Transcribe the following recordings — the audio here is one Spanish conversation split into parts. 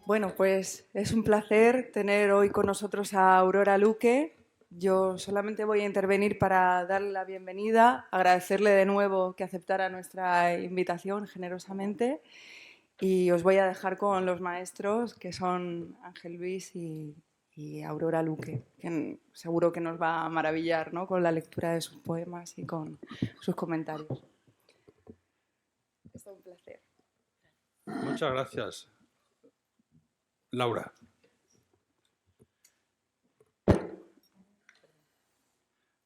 Bueno, pues es un placer tener hoy con nosotros a Aurora Luque. Yo solamente voy a intervenir para darle la bienvenida, agradecerle de nuevo que aceptara nuestra invitación generosamente y os voy a dejar con los maestros que son Ángel Luis y Aurora Luque, que seguro que nos va a maravillar, ¿no?, con la lectura de sus poemas y con sus comentarios. Es un placer. Muchas gracias, Laura.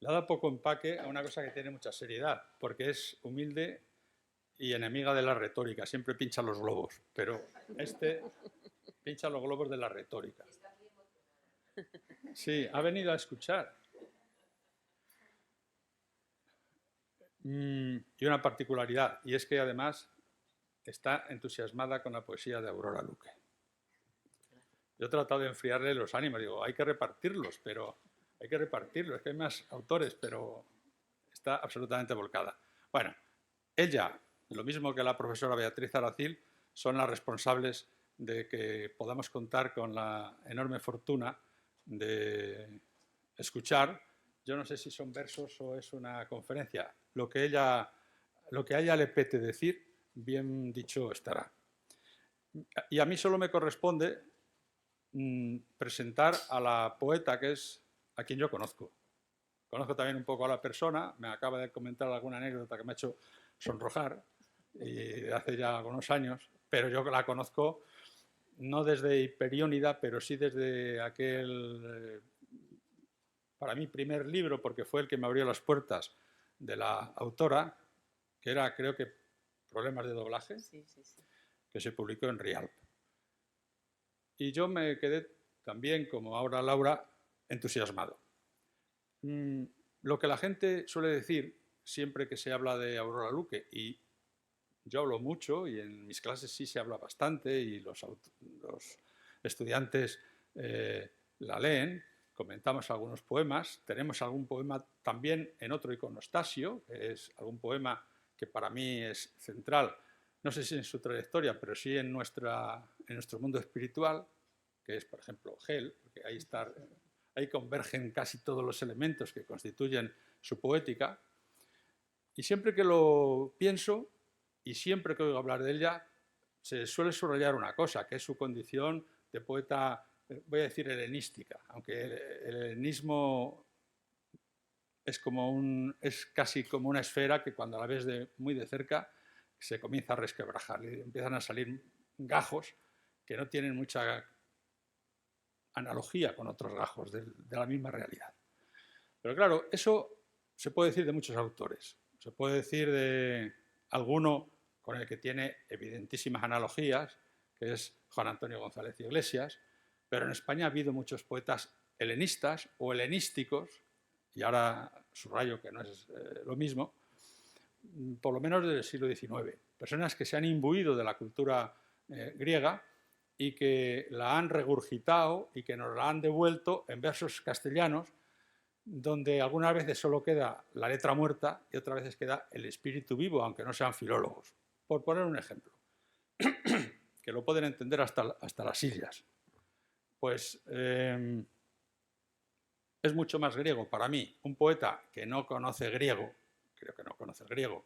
Le ha dado poco empaque a una cosa que tiene mucha seriedad, porque es humilde y enemiga de la retórica. Siempre pincha los globos, pero este pincha los globos de la retórica. Sí, ha venido a escuchar. Y una particularidad, y es que además está entusiasmada con la poesía de Aurora Luque. Yo he tratado de enfriarle los ánimos, digo, hay que repartirlos, es que hay más autores, pero está absolutamente volcada. Bueno, ella, lo mismo que la profesora Beatriz Aracil, son las responsables de que podamos contar con la enorme fortuna de escuchar, yo no sé si son versos o es una conferencia, lo que a ella le pete decir, bien dicho estará. Y a mí solo me corresponde presentar a la poeta que es a quien yo conozco. Conozco también un poco a la persona, me acaba de comentar alguna anécdota que me ha hecho sonrojar y hace ya algunos años, pero yo la conozco no desde Hiperiónida, pero sí desde aquel, para mí, primer libro, porque fue el que me abrió las puertas de la autora, que era, creo que, Problemas de doblaje, sí. Que se publicó en Rialp. Y yo me quedé también, como ahora Laura, entusiasmado. Lo que la gente suele decir siempre que se habla de Aurora Luque, y yo hablo mucho y en mis clases sí se habla bastante y los estudiantes la leen, comentamos algunos poemas, tenemos algún poema también en otro iconostasio, que es algún poema que para mí es central, no sé si en su trayectoria, pero sí en nuestro mundo espiritual, que es, por ejemplo, Gel, porque ahí convergen casi todos los elementos que constituyen su poética. Y siempre que lo pienso y siempre que oigo hablar de ella, se suele subrayar una cosa, que es su condición de poeta, voy a decir helenística, aunque el helenismo es casi como una esfera que cuando la ves muy de cerca se comienza a resquebrajar y empiezan a salir gajos que no tienen mucha analogía con otros gajos de la misma realidad. Pero claro, eso se puede decir de muchos autores. Se puede decir de alguno con el que tiene evidentísimas analogías, que es Juan Antonio González Iglesias, pero en España ha habido muchos poetas helenistas o helenísticos, y ahora subrayo que no es lo mismo, por lo menos desde el siglo XIX. Personas que se han imbuido de la cultura griega y que la han regurgitado y que nos la han devuelto en versos castellanos, donde algunas veces solo queda la letra muerta y otras veces queda el espíritu vivo, aunque no sean filólogos. Por poner un ejemplo, que lo pueden entender hasta las sillas. Pues es mucho más griego para mí un poeta que no conoce griego, creo que no conoce el griego,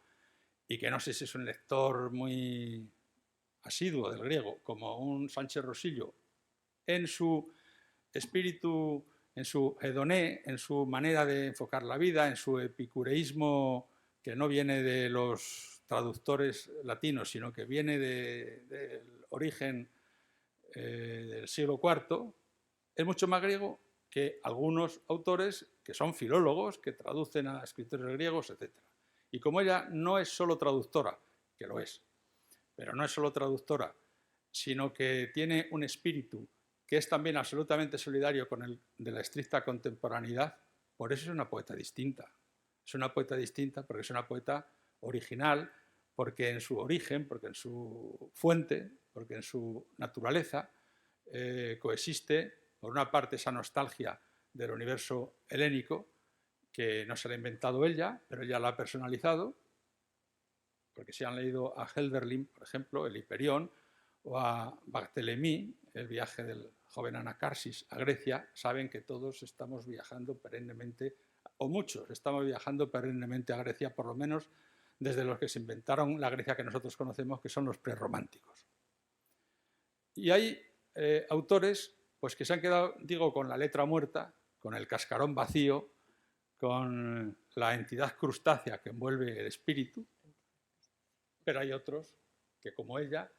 y que no sé si es un lector muy asiduo del griego, como un Sánchez Rosillo, en su espíritu, en su hedoné, en su manera de enfocar la vida, en su epicureísmo que no viene de los traductores latinos, sino que viene del origen del siglo IV, es mucho más griego que algunos autores que son filólogos, que traducen a escritores griegos, etc. Y como ella no es solo traductora, que lo es, pero no es solo traductora, sino que tiene un espíritu que es también absolutamente solidario con el de la estricta contemporaneidad, por eso es una poeta distinta. Es una poeta distinta porque es una poeta original, porque en su origen, porque en su fuente, porque en su naturaleza coexiste, por una parte, esa nostalgia del universo helénico, que no se la ha inventado ella, pero ella la ha personalizado, porque si han leído a Hölderlin, por ejemplo, el Hiperión, o a Barthélemy, el viaje del joven Anacarsis a Grecia, saben que todos estamos viajando perennemente, o muchos estamos viajando perennemente a Grecia, por lo menos desde los que se inventaron la Grecia que nosotros conocemos, que son los prerrománticos. Y hay autores pues, que se han quedado, digo, con la letra muerta, con el cascarón vacío, con la entidad crustácea que envuelve el espíritu, pero hay otros que, como ella,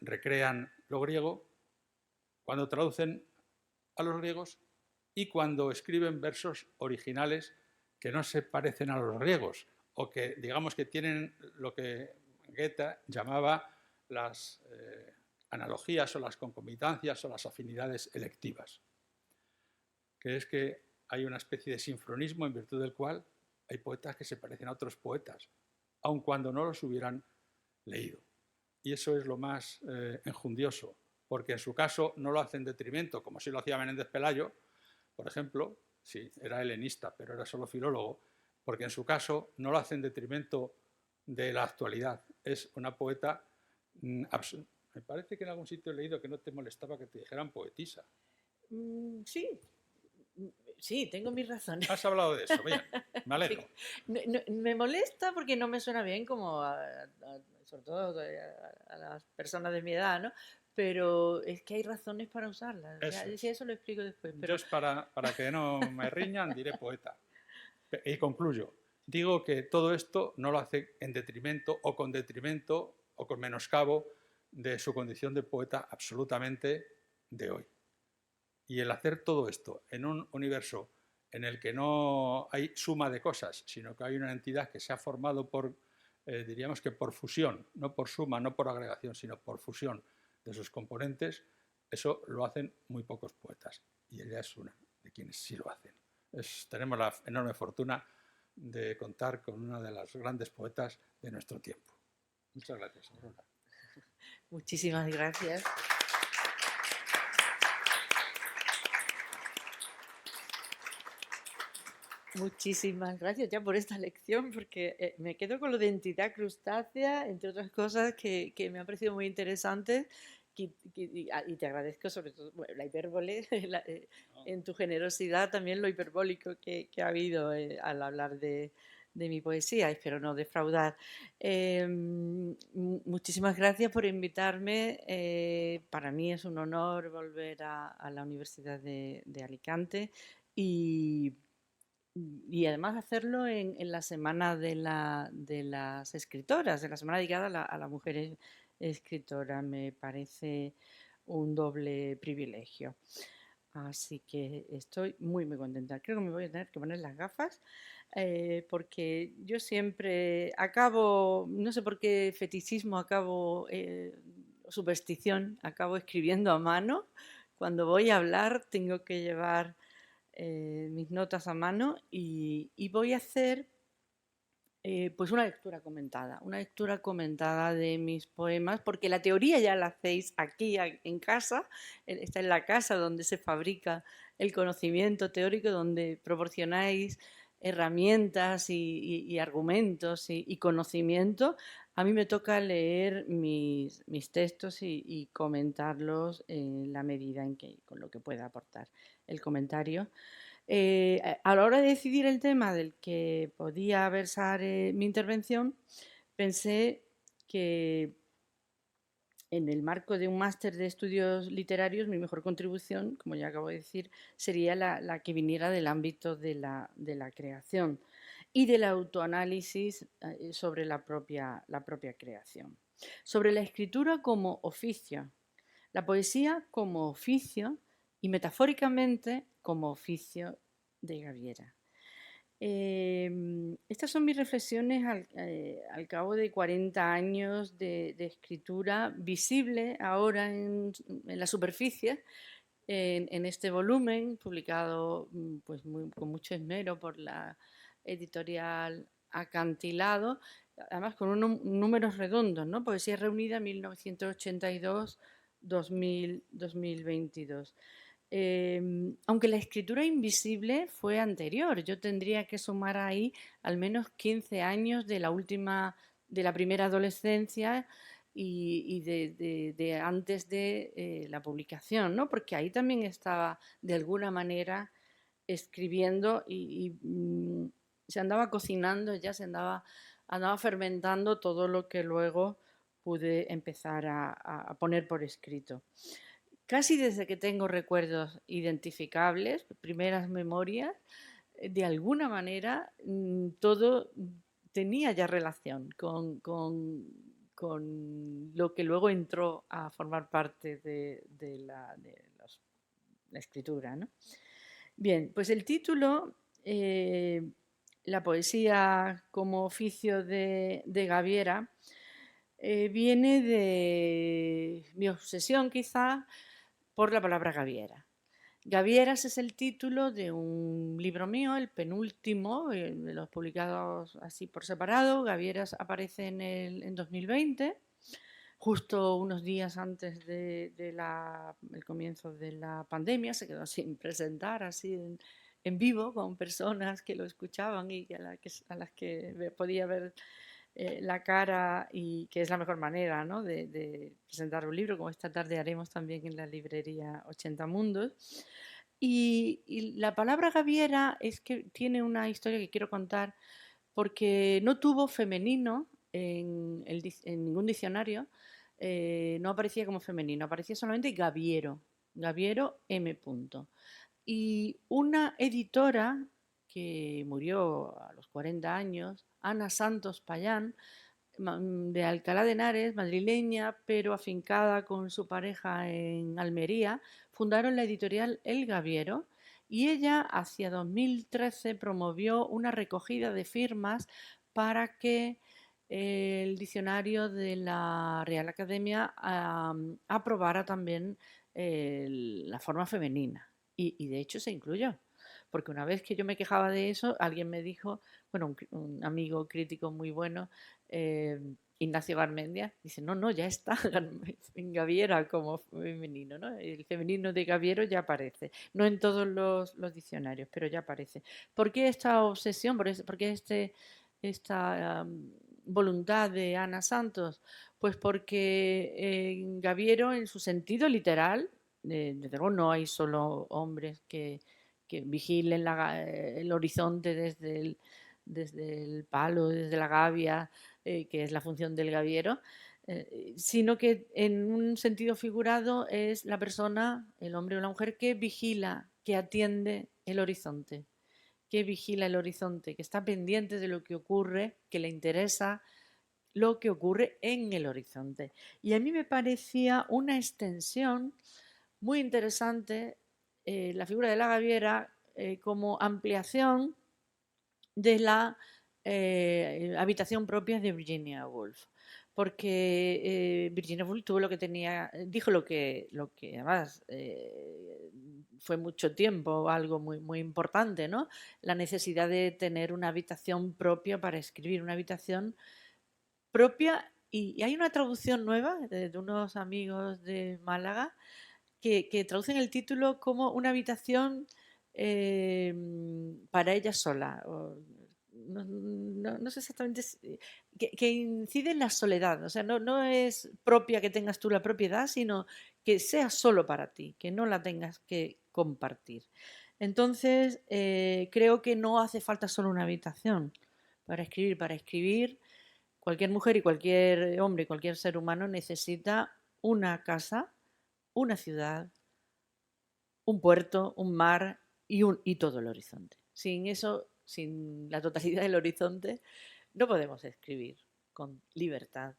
recrean lo griego cuando traducen a los griegos y cuando escriben versos originales que no se parecen a los griegos o que, digamos, que tienen lo que Goethe llamaba las analogías o las concomitancias o las afinidades electivas, que es que hay una especie de sinfronismo en virtud del cual hay poetas que se parecen a otros poetas, aun cuando no los hubieran leído. Y eso es lo más enjundioso, porque en su caso no lo hace en detrimento, como sí lo hacía Menéndez Pelayo, por ejemplo, sí, era helenista, pero era solo filólogo, porque en su caso no lo hace en detrimento de la actualidad. Es una poeta me parece que en algún sitio he leído que no te molestaba que te dijeran poetisa. Sí, sí, tengo mis razones. Has hablado de eso, bien, me alegro. Me molesta porque no me suena bien como sobre todo a las personas de mi edad, ¿no? Pero es que hay razones para usarlas. Eso lo explico después. Pero... Yo, para que no me riñan, diré poeta. Y concluyo. Digo que todo esto no lo hace en detrimento o con menoscabo de su condición de poeta absolutamente de hoy. Y el hacer todo esto en un universo en el que no hay suma de cosas, sino que hay una entidad que se ha formado por, diríamos que por fusión, no por suma, no por agregación, sino por fusión de sus componentes, eso lo hacen muy pocos poetas. Y ella es una de quienes sí lo hacen. Tenemos la enorme fortuna de contar con una de las grandes poetas de nuestro tiempo. Muchas gracias, Aurora. Muchísimas gracias. Muchísimas gracias ya por esta lección, porque me quedo con lo de entidad crustácea, entre otras cosas que me han parecido muy interesantes, y te agradezco sobre todo la hipérbole, en tu generosidad también lo hiperbólico que ha habido al hablar de mi poesía, espero no defraudar. Muchísimas gracias por invitarme, para mí es un honor volver a la Universidad de Alicante y además hacerlo en la semana de las escritoras, en la semana dedicada a la mujer escritora, me parece un doble privilegio. Así que estoy muy, muy contenta. Creo que me voy a tener que poner las gafas porque yo siempre acabo, no sé por qué fetichismo acabo, superstición, acabo escribiendo a mano. Cuando voy a hablar tengo que llevar mis notas a mano y voy a hacer pues una lectura comentada de mis poemas, porque la teoría ya la hacéis aquí en casa, está en la casa donde se fabrica el conocimiento teórico, donde proporcionáis herramientas y argumentos y conocimiento. A mí me toca leer mis textos y comentarlos en la medida en que con lo que pueda aportar el comentario. A la hora de decidir el tema del que podía versar mi intervención, pensé que en el marco de un máster de estudios literarios mi mejor contribución, como ya acabo de decir, sería la que viniera del ámbito de la creación y del autoanálisis sobre la propia creación. Sobre la escritura como oficio, la poesía como oficio y metafóricamente como oficio de Gaviera. Estas son mis reflexiones al cabo de 40 años de escritura visible ahora en la superficie, en este volumen publicado pues con mucho esmero por la editorial Acantilado, además con unos números redondos, ¿no? Poesía reunida 1982-2022. Aunque la escritura invisible fue anterior, yo tendría que sumar ahí al menos 15 años de la primera adolescencia de antes de la publicación, ¿no? Porque ahí también estaba de alguna manera escribiendo y se andaba cocinando, ya andaba fermentando todo lo que luego pude empezar a poner por escrito. Casi desde que tengo recuerdos identificables, primeras memorias, de alguna manera todo tenía ya relación con lo que luego entró a formar parte de la escritura, ¿no? Bien, pues el título, la poesía como oficio de Gaviera, viene de mi obsesión quizá por la palabra Gaviera. Gavieras es el título de un libro mío, el penúltimo, de los publicados así por separado. Gavieras aparece en 2020, justo unos días antes del comienzo de la pandemia. Se quedó sin presentar así en vivo con personas que lo escuchaban y a las que podía ver la cara, y que es la mejor manera, ¿no?, de presentar un libro, como esta tarde haremos también en la librería 80 Mundos. Y la palabra Gaviera es que tiene una historia que quiero contar, porque no tuvo femenino en ningún diccionario, no aparecía como femenino, aparecía solamente Gaviero, Gaviero M. Y una editora que murió a los 40 años, Ana Santos Payán, de Alcalá de Henares, madrileña, pero afincada con su pareja en Almería, fundaron la editorial El Gaviero, y ella hacia 2013 promovió una recogida de firmas para que el diccionario de la Real Academia aprobara también la forma femenina, y de hecho se incluyó. Porque una vez que yo me quejaba de eso, alguien me dijo, bueno, un amigo crítico muy bueno, Ignacio Garmendia, dice, no, ya está en Gaviera como femenino, ¿no? El femenino de Gaviero ya aparece, no en todos los diccionarios, pero ya aparece. ¿Por qué esta obsesión? ¿Por qué esta voluntad de Ana Santos? Pues porque en Gaviero, en su sentido literal, desde luego no hay solo hombres que vigilen el horizonte desde el palo, desde la gavia, que es la función del gaviero, sino que en un sentido figurado es la persona, el hombre o la mujer, que vigila, que atiende el horizonte, que vigila el horizonte, que está pendiente de lo que ocurre, que le interesa lo que ocurre en el horizonte. Y a mí me parecía una extensión muy interesante la figura de la gaviera como ampliación de la habitación propia de Virginia Woolf. Porque Virginia Woolf tuvo lo que tenía, dijo lo que además fue mucho tiempo algo muy importante, ¿no? La necesidad de tener una habitación propia para escribir, una habitación propia. Y hay una traducción nueva de unos amigos de Málaga que traducen el título como una habitación para ella sola. No sé exactamente, que incide en la soledad. O sea, no es propia que tengas tú la propiedad, sino que sea solo para ti, que no la tengas que compartir. Entonces, creo que no hace falta solo una habitación para escribir. Para escribir, cualquier mujer y cualquier hombre, cualquier ser humano necesita una casa, una ciudad, un puerto, un mar y todo el horizonte. Sin eso, sin la totalidad del horizonte, no podemos escribir con libertad.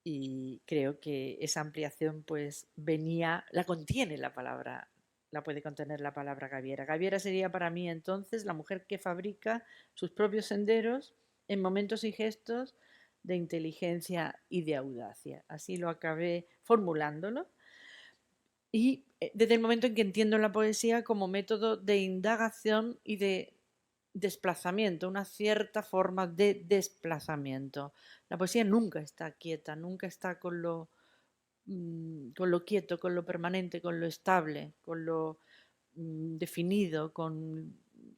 Y creo que esa ampliación pues la contiene la palabra, la puede contener la palabra gaviera. Gaviera sería para mí entonces la mujer que fabrica sus propios senderos en momentos y gestos de inteligencia y de audacia. Así lo acabé formulándolo. Y desde el momento en que entiendo la poesía como método de indagación y de desplazamiento, una cierta forma de desplazamiento. La poesía nunca está quieta, nunca está con lo quieto, con lo permanente, con lo estable, con lo definido.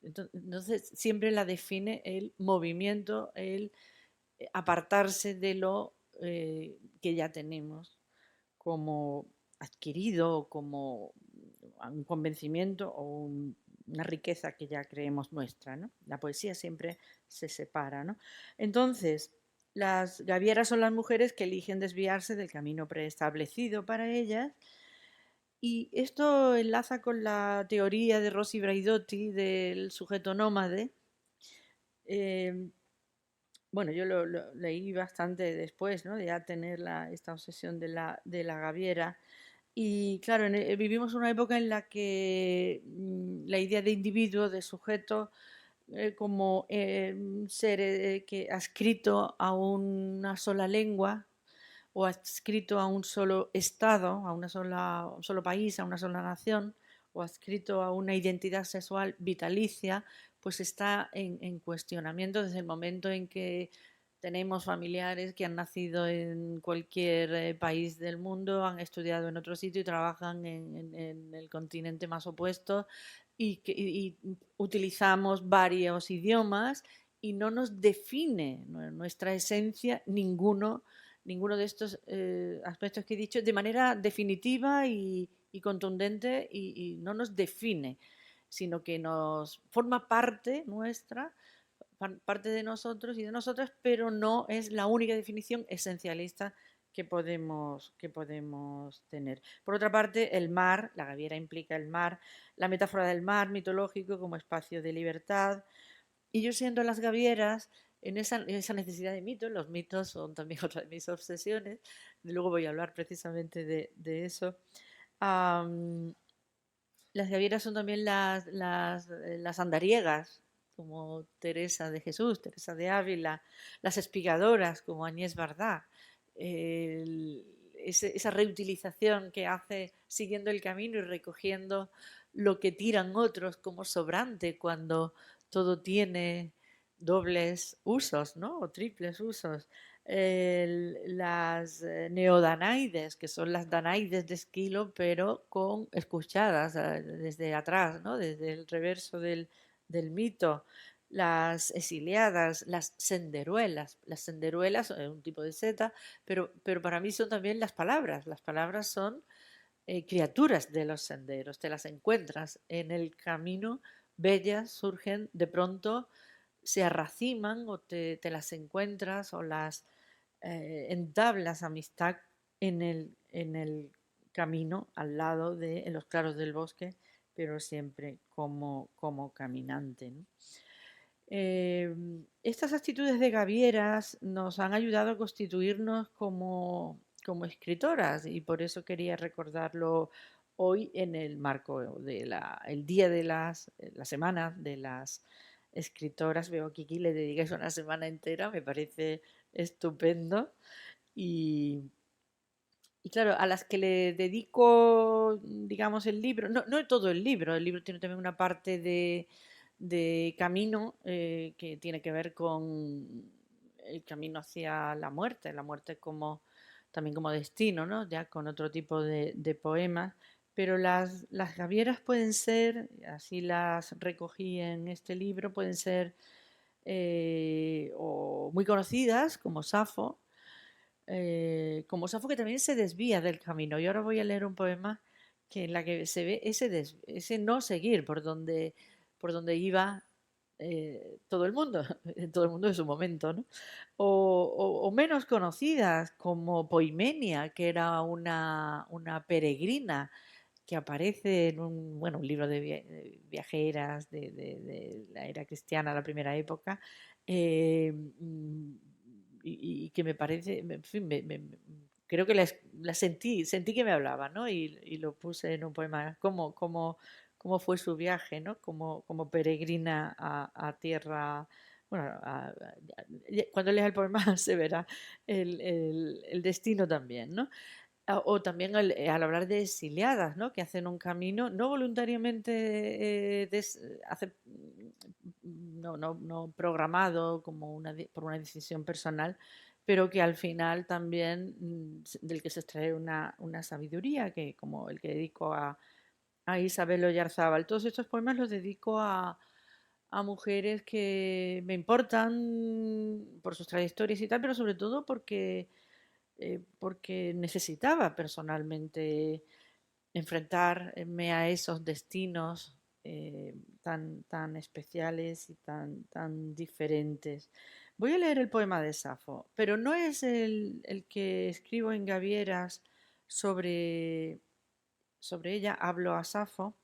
Entonces siempre la define el movimiento, el apartarse de lo que ya tenemos como adquirido, como un convencimiento o una riqueza que ya creemos nuestra, ¿no? La poesía siempre se separa, ¿no? Entonces, las gavieras son las mujeres que eligen desviarse del camino preestablecido para ellas, y esto enlaza con la teoría de Rossi Braidotti del sujeto nómade. Eh, bueno, yo lo leí bastante después, ¿no? De ya tener esta obsesión de la gaviera. Y claro, vivimos una época en la que la idea de individuo, de sujeto, como un ser que adscrito a una sola lengua o adscrito a un solo estado, a un solo país, a una sola nación, o adscrito a una identidad sexual vitalicia, pues está en cuestionamiento desde el momento en que tenemos familiares que han nacido en cualquier país del mundo, han estudiado en otro sitio y trabajan en el continente más opuesto, y utilizamos varios idiomas y no nos define nuestra esencia ninguno de estos aspectos que he dicho de manera definitiva y contundente, y no nos define, sino que nos forma parte nuestra, parte de nosotros y de nosotras, pero no es la única definición esencialista que podemos tener. Por otra parte, el mar, la gaviera implica el mar, la metáfora del mar mitológico como espacio de libertad, y yo siento las gavieras en esa necesidad de mitos. Los mitos son también otra de mis obsesiones, luego voy a hablar precisamente de eso. Las gavieras son también las andariegas, como Teresa de Jesús, Teresa de Ávila, las espigadoras, como Agnès Varda. Esa reutilización que hace siguiendo el camino y recogiendo lo que tiran otros como sobrante, cuando todo tiene dobles usos, ¿no? O triples usos. Las neodanaides, que son las danaides de Esquilo, pero escuchadas desde atrás, ¿no? Desde el reverso del mito. Las exiliadas, las senderuelas. Las senderuelas son un tipo de seta, pero para mí son también las palabras. Las palabras son criaturas de los senderos. Te las encuentras en el camino, bellas, surgen de pronto, se arraciman, o te las encuentras o las entablas amistad en el camino, al lado en los claros del bosque, pero siempre como caminante, ¿no? Estas actitudes de gavieras nos han ayudado a constituirnos como escritoras, y por eso quería recordarlo hoy en el marco el día de la semana de las escritoras. Veo que aquí le dedicáis una semana entera, me parece estupendo. Y claro, a las que le dedico, digamos, el libro, no todo el libro tiene también una parte de camino que tiene que ver con el camino hacia la muerte también como destino, ¿no? Ya con otro tipo de poemas. Pero las gavieras pueden ser, así las recogí en este libro, pueden ser o muy conocidas, como Safo, que también se desvía del camino. Y ahora voy a leer un poema en la que se ve ese no seguir por donde iba todo el mundo, todo el mundo en su momento, ¿no? O menos conocidas, como Poimenia, que era una peregrina que aparece en un libro de viajeras de la era cristiana, la primera época, eh, y que me parece, en fin, creo que la sentí que me hablaba, ¿no? Y lo puse en un poema, cómo fue su viaje, ¿no? Como peregrina a tierra. Bueno, cuando leas el poema se verá el destino también, ¿no? O también al hablar de exiliadas, ¿no? Que hacen un camino no voluntariamente, no programado por una decisión personal, pero que al final también del que se extrae una sabiduría, que como el que dedico a Isabel Oyarzábal. Todos estos poemas los dedico a mujeres que me importan por sus trayectorias y tal, pero sobre todo porque porque necesitaba personalmente enfrentarme a esos destinos tan especiales y tan diferentes. Voy a leer el poema de Safo, pero no es el que escribo en Gavieras sobre ella, hablo a Safo,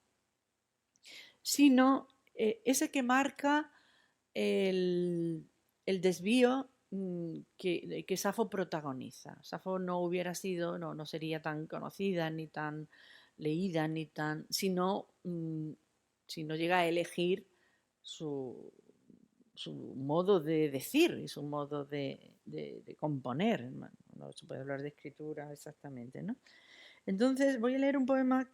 sino ese que marca el, el desvío que Safo protagoniza. Safo no hubiera sido, no sería tan conocida, ni tan leída, si no llega a elegir su, su modo de decir y su modo de componer. No se puede hablar de escritura exactamente, ¿no? Entonces voy a leer un poema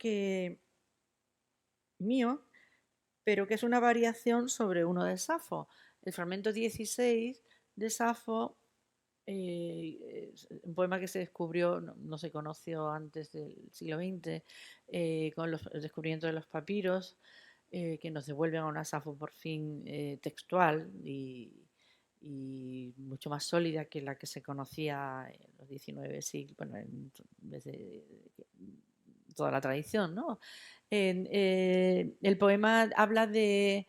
mío, pero que es una variación sobre uno de Safo. El fragmento 16 de Safo, un poema que se descubrió, no se conoció antes del siglo XX, con el descubrimiento de los papiros, que nos devuelven a una Safo por fin textual y mucho más sólida que la que se conocía en los 19 siglos, bueno, desde toda la tradición, ¿no? El poema habla de,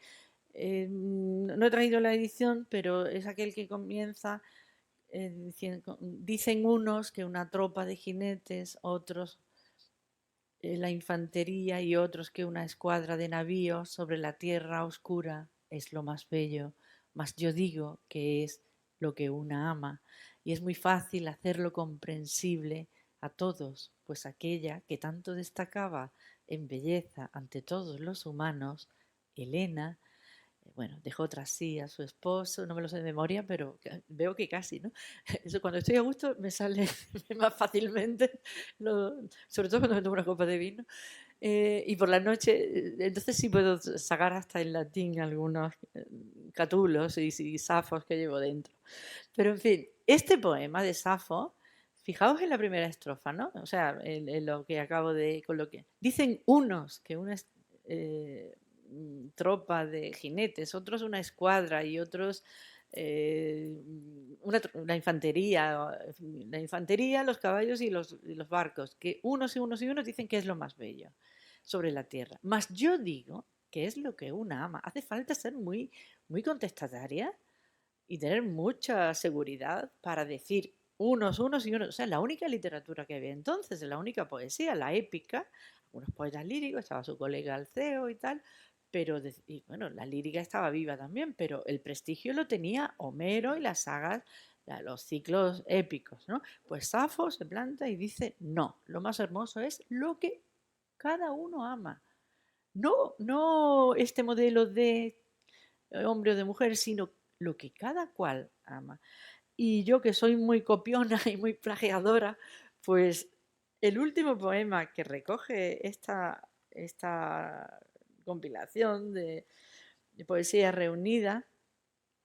no he traído la edición, pero es aquel que comienza dicen unos que una tropa de jinetes, otros la infantería y otros que una escuadra de navíos sobre la tierra oscura es lo más bello, mas yo digo que es lo que una ama, y es muy fácil hacerlo comprensible a todos, pues aquella que tanto destacaba en belleza ante todos los humanos, Helena, bueno, dejó tras sí a su esposo, no me lo sé de memoria, pero veo que casi, ¿no? Eso cuando estoy a gusto me sale más fácilmente, sobre todo cuando me tomo una copa de vino. Y por la noche, entonces sí puedo sacar hasta en latín algunos catulos y safos que llevo dentro. Pero en fin, este poema de Safo, fijaos en la primera estrofa, ¿no? O sea, en lo que acabo de colocar. Dicen unos que una tropa de jinetes, otros una escuadra y otros la infantería, los caballos y los barcos, que unos y unos y unos dicen que es lo más bello sobre la tierra. Mas yo digo que es lo que una ama. Hace falta ser muy, muy contestataria y tener mucha seguridad para decir unos y unos. O sea, la única literatura que había entonces, la única poesía, la épica, algunos poetas líricos, estaba su colega Alceo y tal, pero y bueno, la lírica estaba viva también, pero el prestigio lo tenía Homero y las sagas, los ciclos épicos, ¿no? Pues Safo se planta y dice, no, lo más hermoso es lo que cada uno ama. No este modelo de hombre o de mujer, sino lo que cada cual ama. Y yo que soy muy copiona y muy plagiadora, pues el último poema que recoge esta compilación de poesía reunida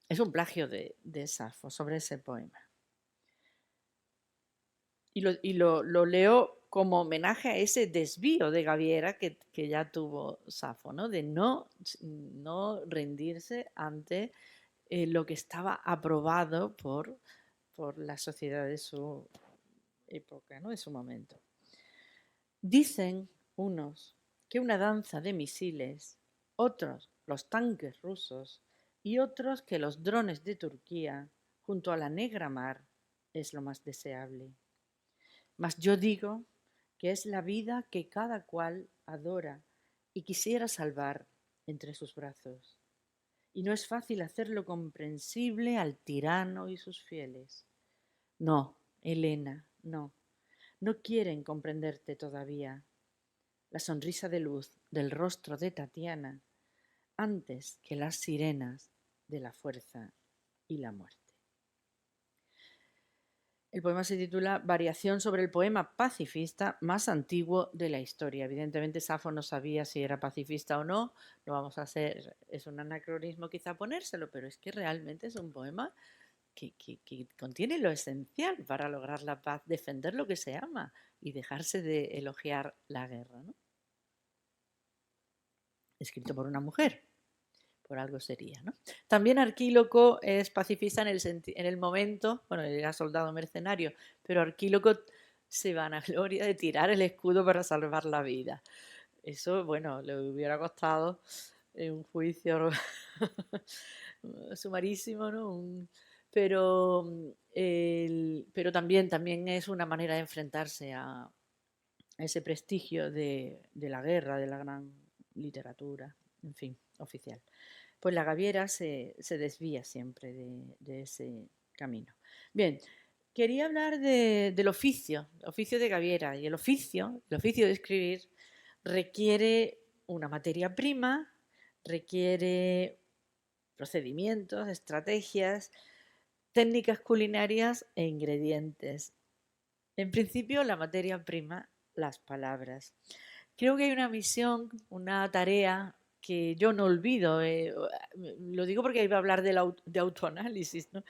es un plagio de Safo sobre ese poema. Y lo leo como homenaje a ese desvío de Gaviera que ya tuvo Safo, ¿no? De no rendirse ante lo que estaba aprobado por la sociedad de su época, ¿no? De su momento. Dicen unos que una danza de misiles, otros los tanques rusos y otros que los drones de Turquía junto a la negra mar es lo más deseable. Mas yo digo que es la vida que cada cual adora y quisiera salvar entre sus brazos. Y no es fácil hacerlo comprensible al tirano y sus fieles. No, Helena, no quieren comprenderte todavía. La sonrisa de luz del rostro de Tatiana antes que las sirenas de la fuerza y la muerte. El poema se titula Variación sobre el poema pacifista más antiguo de la historia. Evidentemente Safo no sabía si era pacifista o no, lo vamos a hacer, es un anacronismo quizá ponérselo, pero es que realmente es un poema que contiene lo esencial para lograr la paz, defender lo que se ama y dejarse de elogiar la guerra, ¿no? Escrito por una mujer, por algo sería, ¿no? También Arquíloco es pacifista en el momento, bueno, era soldado mercenario, pero Arquíloco se vanagloria de tirar el escudo para salvar la vida. Eso, bueno, le hubiera costado un juicio sumarísimo, ¿no? Pero también es una manera de enfrentarse a ese prestigio de la guerra, de la gran literatura, en fin, oficial. Pues la Gaviera se desvía siempre de ese camino. Bien, quería hablar del oficio de Gaviera. Y el oficio de escribir, requiere una materia prima, requiere procedimientos, estrategias, técnicas culinarias e ingredientes. En principio, la materia prima, las palabras. Creo que hay una misión, una tarea que yo no olvido. Lo digo porque iba a hablar de autoanálisis, ¿no?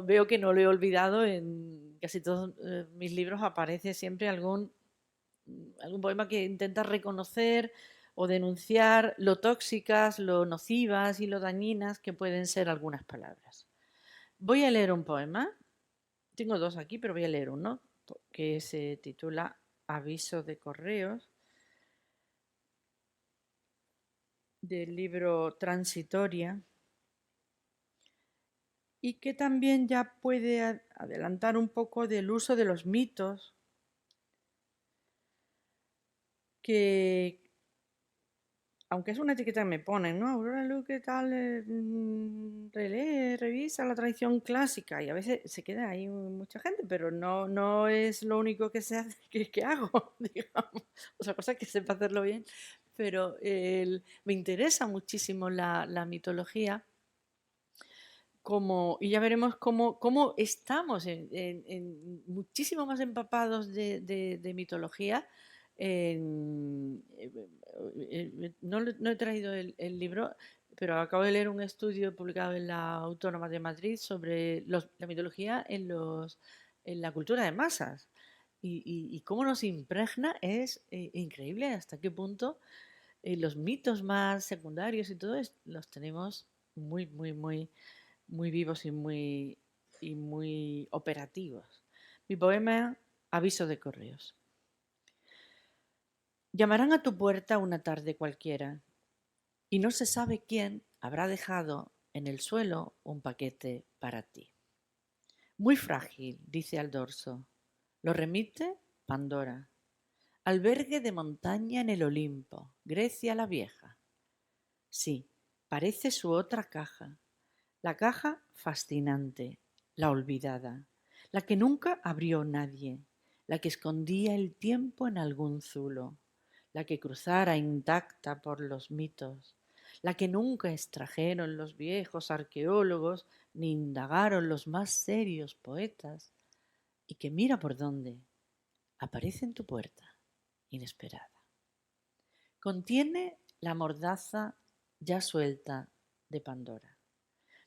Veo que no lo he olvidado. En casi todos mis libros aparece siempre algún poema que intenta reconocer o denunciar lo tóxicas, lo nocivas y lo dañinas que pueden ser algunas palabras. Voy a leer un poema. Tengo dos aquí, pero voy a leer uno que se titula Aviso de correos, del libro Transitoria, y que también ya puede adelantar un poco del uso de los mitos que, aunque es una etiqueta que me ponen, ¿no? Aurora Luque, tal, relee, revisa la tradición clásica, y a veces se queda ahí mucha gente, pero no es lo único que se hace, que hago, digamos. Otra cosa es que sepa hacerlo bien, pero me interesa muchísimo la mitología. Y ya veremos cómo estamos muchísimo más empapados de mitología. No he traído el libro, pero acabo de leer un estudio publicado en la Autónoma de Madrid sobre la mitología en la cultura de masas. Y cómo nos impregna es increíble hasta qué punto los mitos más secundarios y todo los tenemos muy, muy, muy muy vivos y muy operativos. Mi poema, Aviso de correos. Llamarán a tu puerta una tarde cualquiera y no se sabe quién habrá dejado en el suelo un paquete para ti. Muy frágil, dice al dorso. Lo remite Pandora. Albergue de montaña en el Olimpo, Grecia la Vieja. Sí, parece su otra caja. La caja fascinante, la olvidada, la que nunca abrió nadie, la que escondía el tiempo en algún zulo, la que cruzara intacta por los mitos, la que nunca extrajeron los viejos arqueólogos ni indagaron los más serios poetas, y que mira por dónde aparece en tu puerta, inesperada. Contiene la mordaza ya suelta de Pandora.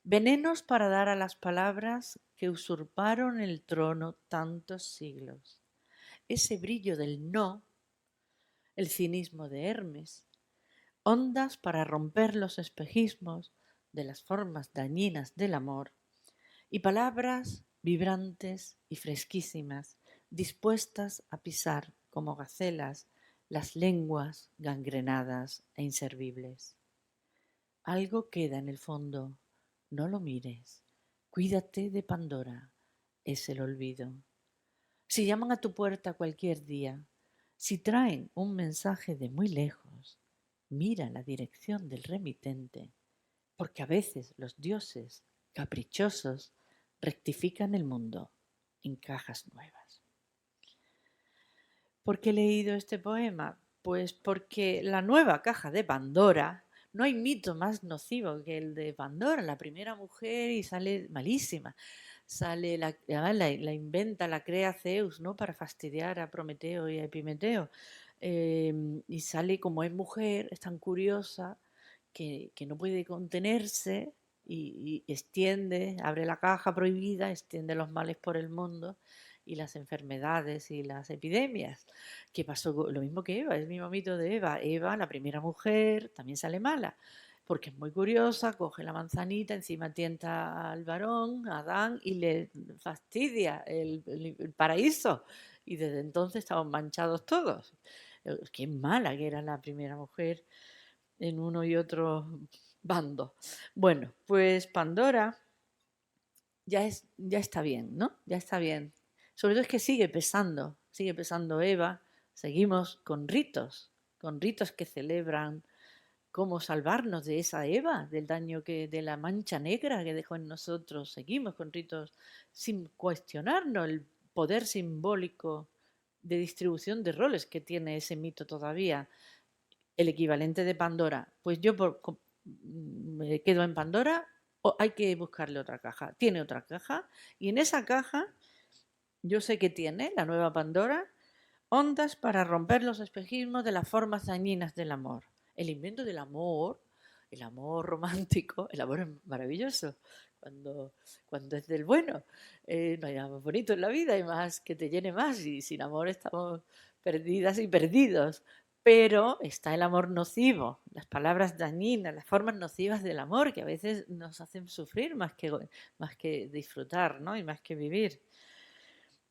Venenos para dar a las palabras que usurparon el trono tantos siglos. Ese brillo del no, el cinismo de Hermes. Ondas para romper los espejismos de las formas dañinas del amor. Y palabras vibrantes y fresquísimas, dispuestas a pisar como gacelas las lenguas gangrenadas e inservibles. Algo queda en el fondo. No lo mires. Cuídate de Pandora. Es el olvido. Si llaman a tu puerta cualquier día, si traen un mensaje de muy lejos, mira la dirección del remitente, porque a veces los dioses caprichosos rectifican el mundo en cajas nuevas. ¿Por qué he leído este poema? Pues porque la nueva caja de Pandora. No hay mito más nocivo que el de Pandora, la primera mujer, y sale malísima. La inventa, la crea Zeus, ¿no? Para fastidiar a Prometeo y a Epimeteo. Y sale, como es mujer, es tan curiosa que no puede contenerse y abre la caja prohibida, extiende los males por el mundo y las enfermedades y las epidemias. Que pasó lo mismo que Eva, es el mismo mito de Eva. Eva, la primera mujer, también sale mala. porque es muy curiosa, coge la manzanita, encima tienta al varón, a Adán, y le fastidia el paraíso. Y desde entonces estamos manchados todos. Qué mala que era la primera mujer en uno y otro bando. Bueno, pues Pandora ya está bien, ¿no? Ya está bien. Sobre todo es que sigue pesando Eva. Seguimos con ritos que celebran cómo salvarnos de esa Eva, del daño de la mancha negra que dejó en nosotros. Seguimos con ritos sin cuestionarnos el poder simbólico de distribución de roles que tiene ese mito todavía. El equivalente de Pandora. Pues yo me quedo en Pandora o hay que buscarle otra caja. Tiene otra caja y en esa caja yo sé que tiene la nueva Pandora ondas para romper los espejismos de las formas dañinas del amor. El invento del amor, el amor romántico, el amor es maravilloso cuando es del bueno. No hay nada más bonito en la vida y más que te llene más, y sin amor estamos perdidas y perdidos. Pero está el amor nocivo, las palabras dañinas, las formas nocivas del amor que a veces nos hacen sufrir más que disfrutar, ¿no? Y más que vivir.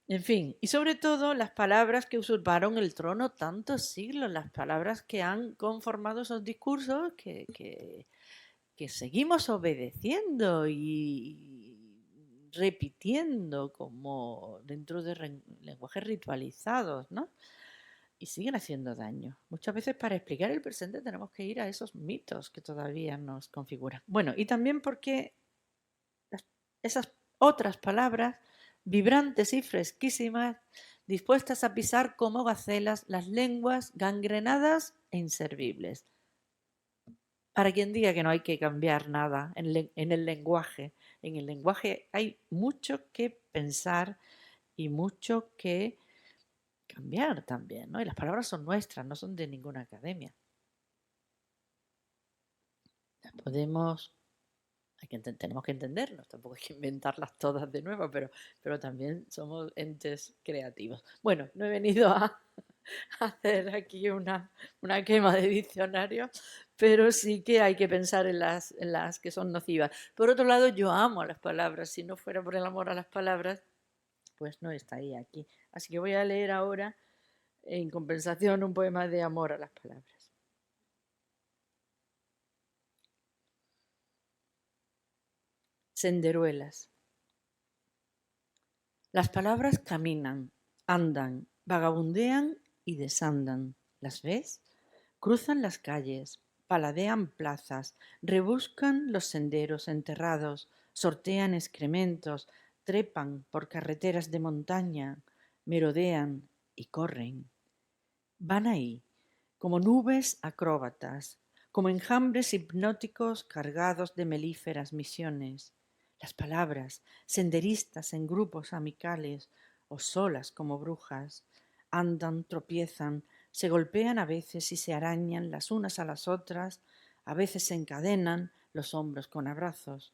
En fin, y sobre todo las palabras que usurparon el trono tantos siglos, las palabras que han conformado esos discursos que seguimos obedeciendo y repitiendo como dentro de lenguajes ritualizados, ¿no? Y siguen haciendo daño. Muchas veces para explicar el presente tenemos que ir a esos mitos que todavía nos configuran. Bueno, y también porque esas otras palabras vibrantes y fresquísimas, dispuestas a pisar como gacelas las lenguas gangrenadas e inservibles. Para quien diga que no hay que cambiar nada en el lenguaje, en el lenguaje hay mucho que pensar y mucho que cambiar también, ¿no? Y las palabras son nuestras, no son de ninguna academia. Las podemos tenemos que entendernos, tampoco hay que inventarlas todas de nuevo, pero también somos entes creativos. Bueno, no he venido a hacer aquí una quema de diccionario, pero sí que hay que pensar en las que son nocivas. Por otro lado, yo amo las palabras. Si no fuera por el amor a las palabras, pues no estaría aquí. Así que voy a leer ahora, en compensación, un poema de amor a las palabras. Senderuelas. Las palabras caminan, andan, vagabundean y desandan. ¿Las ves? Cruzan las calles, paladean plazas, rebuscan los senderos enterrados, sortean excrementos, trepan por carreteras de montaña, merodean y corren. Van ahí, como nubes acróbatas, como enjambres hipnóticos cargados de melíferas misiones. Las palabras, senderistas en grupos amicales o solas como brujas, andan, tropiezan, se golpean a veces y se arañan las unas a las otras, a veces se encadenan los hombros con abrazos,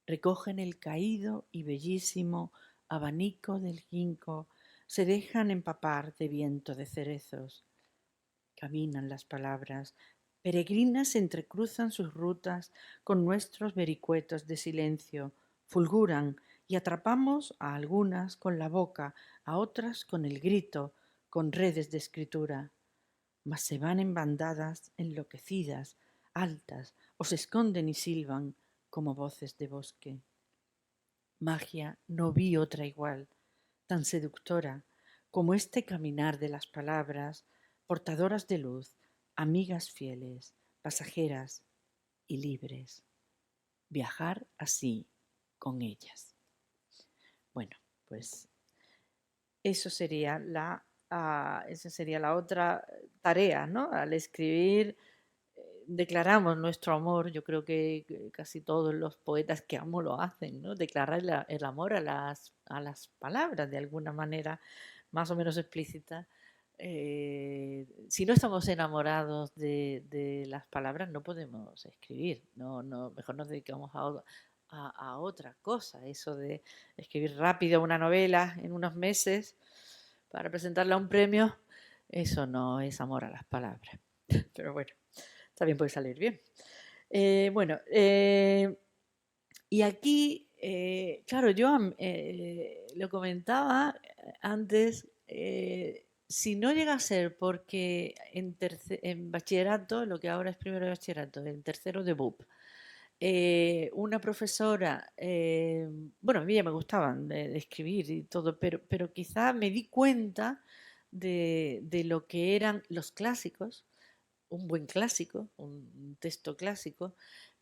recogen el caído y bellísimo abanico del ginkgo, se dejan empapar de viento de cerezos. Caminan las palabras, peregrinas entrecruzan sus rutas con nuestros vericuetos de silencio, fulguran y atrapamos a algunas con la boca, a otras con el grito, con redes de escritura. Mas se van en bandadas enloquecidas, altas, o se esconden y silban como voces de bosque. Magia, no vi otra igual, tan seductora como este caminar de las palabras, portadoras de luz, amigas fieles, pasajeras y libres. Viajar así con ellas. Bueno, pues esa sería la otra tarea, ¿no? Al escribir declaramos nuestro amor. Yo creo que casi todos los poetas que amo lo hacen, ¿no? Declarar el amor a las palabras de alguna manera más o menos explícita. Si no estamos enamorados de las palabras, no podemos escribir. Mejor nos dedicamos a otra cosa. Eso de escribir rápido una novela en unos meses para presentarla a un premio, eso no es amor a las palabras. Pero bueno, también puede salir bien. Bueno, y aquí, claro, yo lo comentaba antes, si no llega a ser porque en bachillerato, lo que ahora es primero de bachillerato, en tercero de BUP, una profesora, bueno, a mí ya me gustaban de escribir y todo, pero quizá me di cuenta de lo que eran los clásicos, un buen clásico, un texto clásico,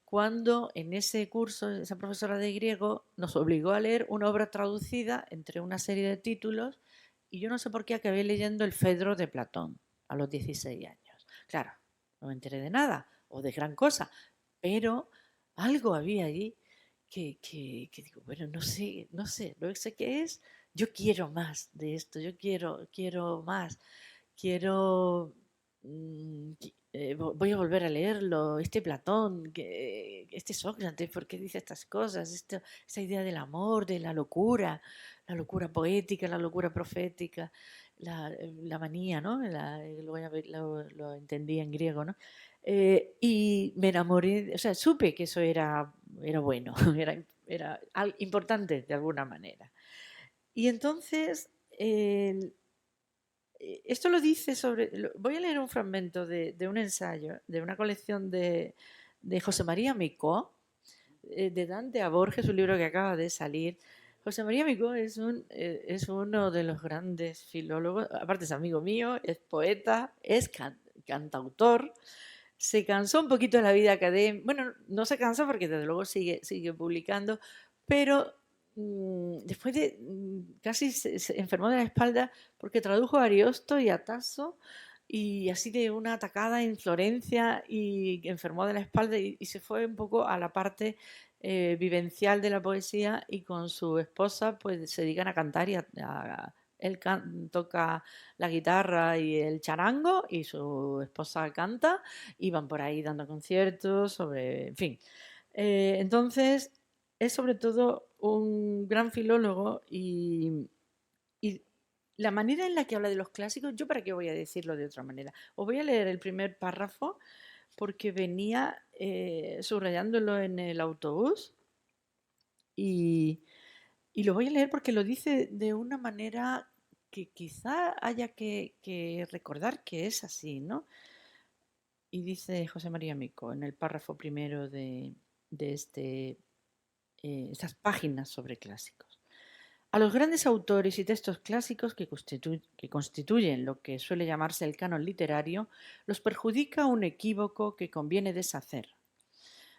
cuando en ese curso esa profesora de griego nos obligó a leer una obra traducida entre una serie de títulos y yo no sé por qué acabé leyendo el Fedro de Platón a los 16 años. Claro, no me enteré de nada o de gran cosa, pero algo había allí que digo, bueno, no sé, lo que sé que es, yo quiero más de esto, yo quiero más, quiero voy a volver a leerlo, este Platón, este Sócrates, ¿por qué dice estas cosas? Esta idea del amor, de la locura poética, la locura profética, la manía, ¿no? Lo entendí en griego, ¿no? Y me enamoré, o sea, supe que eso era bueno, era importante de alguna manera. Y entonces, esto lo dice voy a leer un fragmento de un ensayo, de una colección de José María Micó, de Dante a Borges, un libro que acaba de salir. José María Micó es uno de los grandes filólogos, aparte es amigo mío, es poeta, es cantautor. Se cansó un poquito de la vida académica, bueno, no se cansó porque desde luego sigue publicando, pero después de casi se enfermó de la espalda porque tradujo a Ariosto y a Tasso y así de una atacada en Florencia y enfermó de la espalda y se fue un poco a la parte vivencial de la poesía y con su esposa pues se dedican a cantar y él toca la guitarra y el charango y su esposa canta y van por ahí dando conciertos sobre, en fin. Entonces es sobre todo un gran filólogo y la manera en la que habla de los clásicos, yo para qué voy a decirlo de otra manera. Os voy a leer el primer párrafo porque venía subrayándolo en el autobús y, y lo voy a leer porque lo dice de una manera que quizá haya que recordar que es así, ¿no? Y dice José María Mico en el párrafo primero de estas páginas sobre clásicos. A los grandes autores y textos clásicos que constituyen lo que suele llamarse el canon literario, los perjudica un equívoco que conviene deshacer.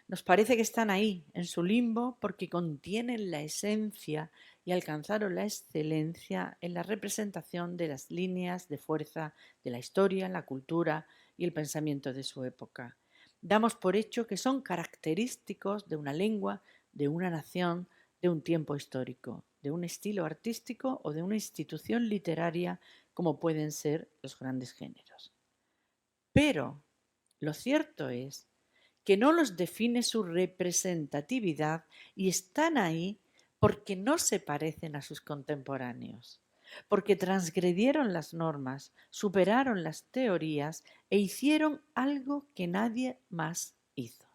Nos parece que están ahí, en su limbo, porque contienen la esencia y alcanzaron la excelencia en la representación de las líneas de fuerza de la historia, la cultura y el pensamiento de su época. Damos por hecho que son característicos de una lengua, de una nación, de un tiempo histórico, de un estilo artístico o de una institución literaria, como pueden ser los grandes géneros. Pero lo cierto es que no los define su representatividad y están ahí porque no se parecen a sus contemporáneos, porque transgredieron las normas, superaron las teorías e hicieron algo que nadie más hizo.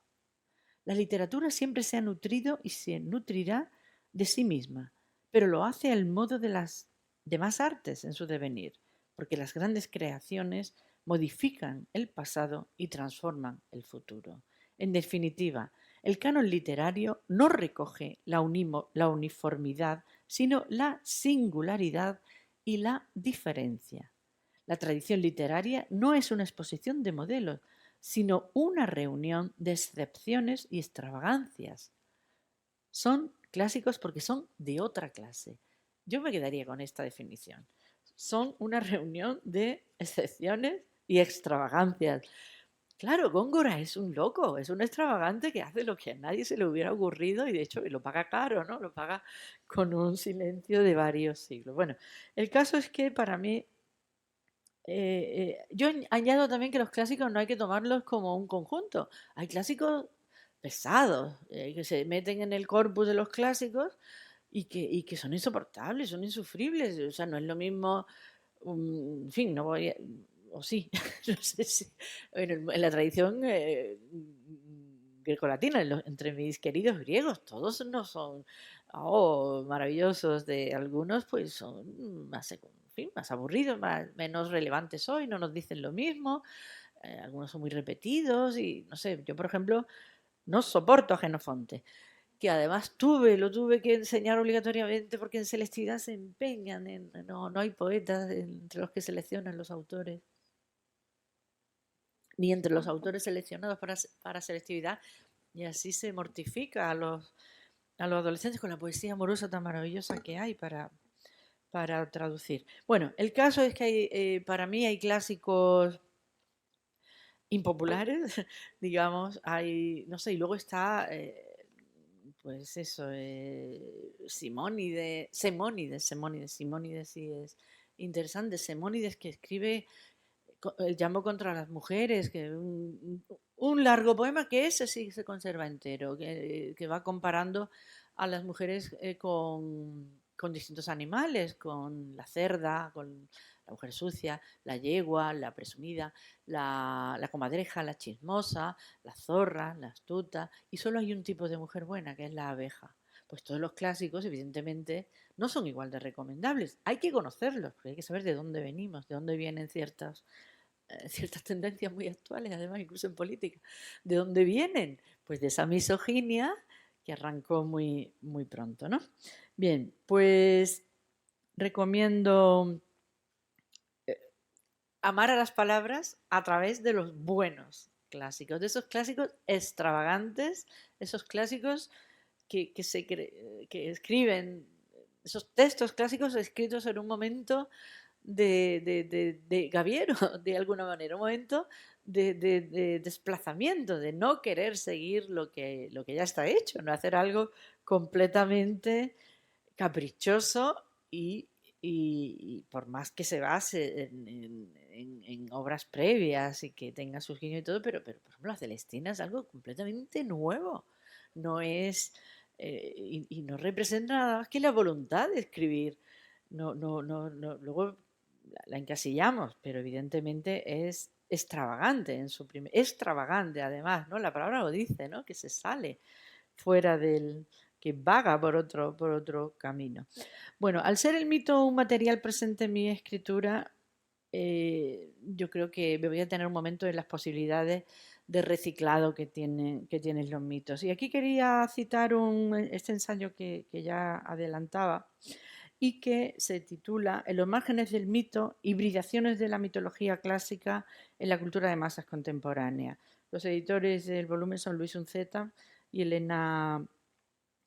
La literatura siempre se ha nutrido y se nutrirá de sí misma, pero lo hace al modo de las demás artes en su devenir, porque las grandes creaciones modifican el pasado y transforman el futuro. En definitiva, el canon literario no recoge la uniformidad, sino la singularidad y la diferencia. La tradición literaria no es una exposición de modelos, sino una reunión de excepciones y extravagancias. Son clásicos porque son de otra clase. Yo me quedaría con esta definición. Son una reunión de excepciones y extravagancias. Claro, Góngora es un loco, es un extravagante que hace lo que a nadie se le hubiera ocurrido y de hecho lo paga caro, ¿no? Lo paga con un silencio de varios siglos. Bueno, el caso es que para mí yo añado también que los clásicos no hay que tomarlos como un conjunto. Hay clásicos pesados que se meten en el corpus de los clásicos y que son insoportables, son insufribles. O sea, no es lo mismo, en fin, no voy o sí, no sé si en la tradición grecolatina, entre mis queridos griegos, todos no son maravillosos, de algunos pues son más, en fin, más aburridos, menos relevantes hoy, no nos dicen lo mismo, algunos son muy repetidos y no sé, yo por ejemplo no soporto a Jenofonte, que además lo tuve que enseñar obligatoriamente porque en selectividad se empeñan no hay poetas entre los que seleccionan los autores, ni entre los autores seleccionados para selectividad, y así se mortifica a los adolescentes con la poesía amorosa tan maravillosa que hay para traducir. Bueno, el caso es que para mí hay clásicos impopulares, digamos, no sé, y luego está, pues eso, Simónides sí es interesante, Simónides que escribe el llamo contra las mujeres, que un largo poema que ese sí se conserva entero, que va comparando a las mujeres con distintos animales, con la cerda, con la mujer sucia, la yegua, la presumida, la comadreja, la chismosa, la zorra, la astuta, y solo hay un tipo de mujer buena, que es la abeja. Pues todos los clásicos, evidentemente, no son igual de recomendables. Hay que conocerlos, porque hay que saber de dónde venimos, de dónde vienen ciertas tendencias muy actuales, además, incluso en política. ¿De dónde vienen? Pues de esa misoginia que arrancó muy, muy pronto, ¿no? Bien, pues recomiendo amar a las palabras a través de los buenos clásicos, de esos clásicos extravagantes, esos clásicos que escriben, esos textos clásicos escritos en un momento de Gaviero, de alguna manera, un momento de desplazamiento, de no querer seguir lo que ya está hecho, no hacer algo completamente caprichoso y por más que se base en obras previas y que tenga sus guiños y todo, pero por ejemplo, la Celestina es algo completamente nuevo, no es, y no representa nada más que la voluntad de escribir. Luego la encasillamos, pero evidentemente es extravagante extravagante además, ¿no? La palabra lo dice, ¿no? Que se sale fuera que vaga por otro camino. Bueno, al ser el mito un material presente en mi escritura, yo creo que me voy a tener un momento en las posibilidades de reciclado que tienen los mitos. Y aquí quería citar este ensayo que ya adelantaba y que se titula En los márgenes del mito, hibridaciones de la mitología clásica en la cultura de masas contemporánea. Los editores del volumen son Luis Unceta y Elena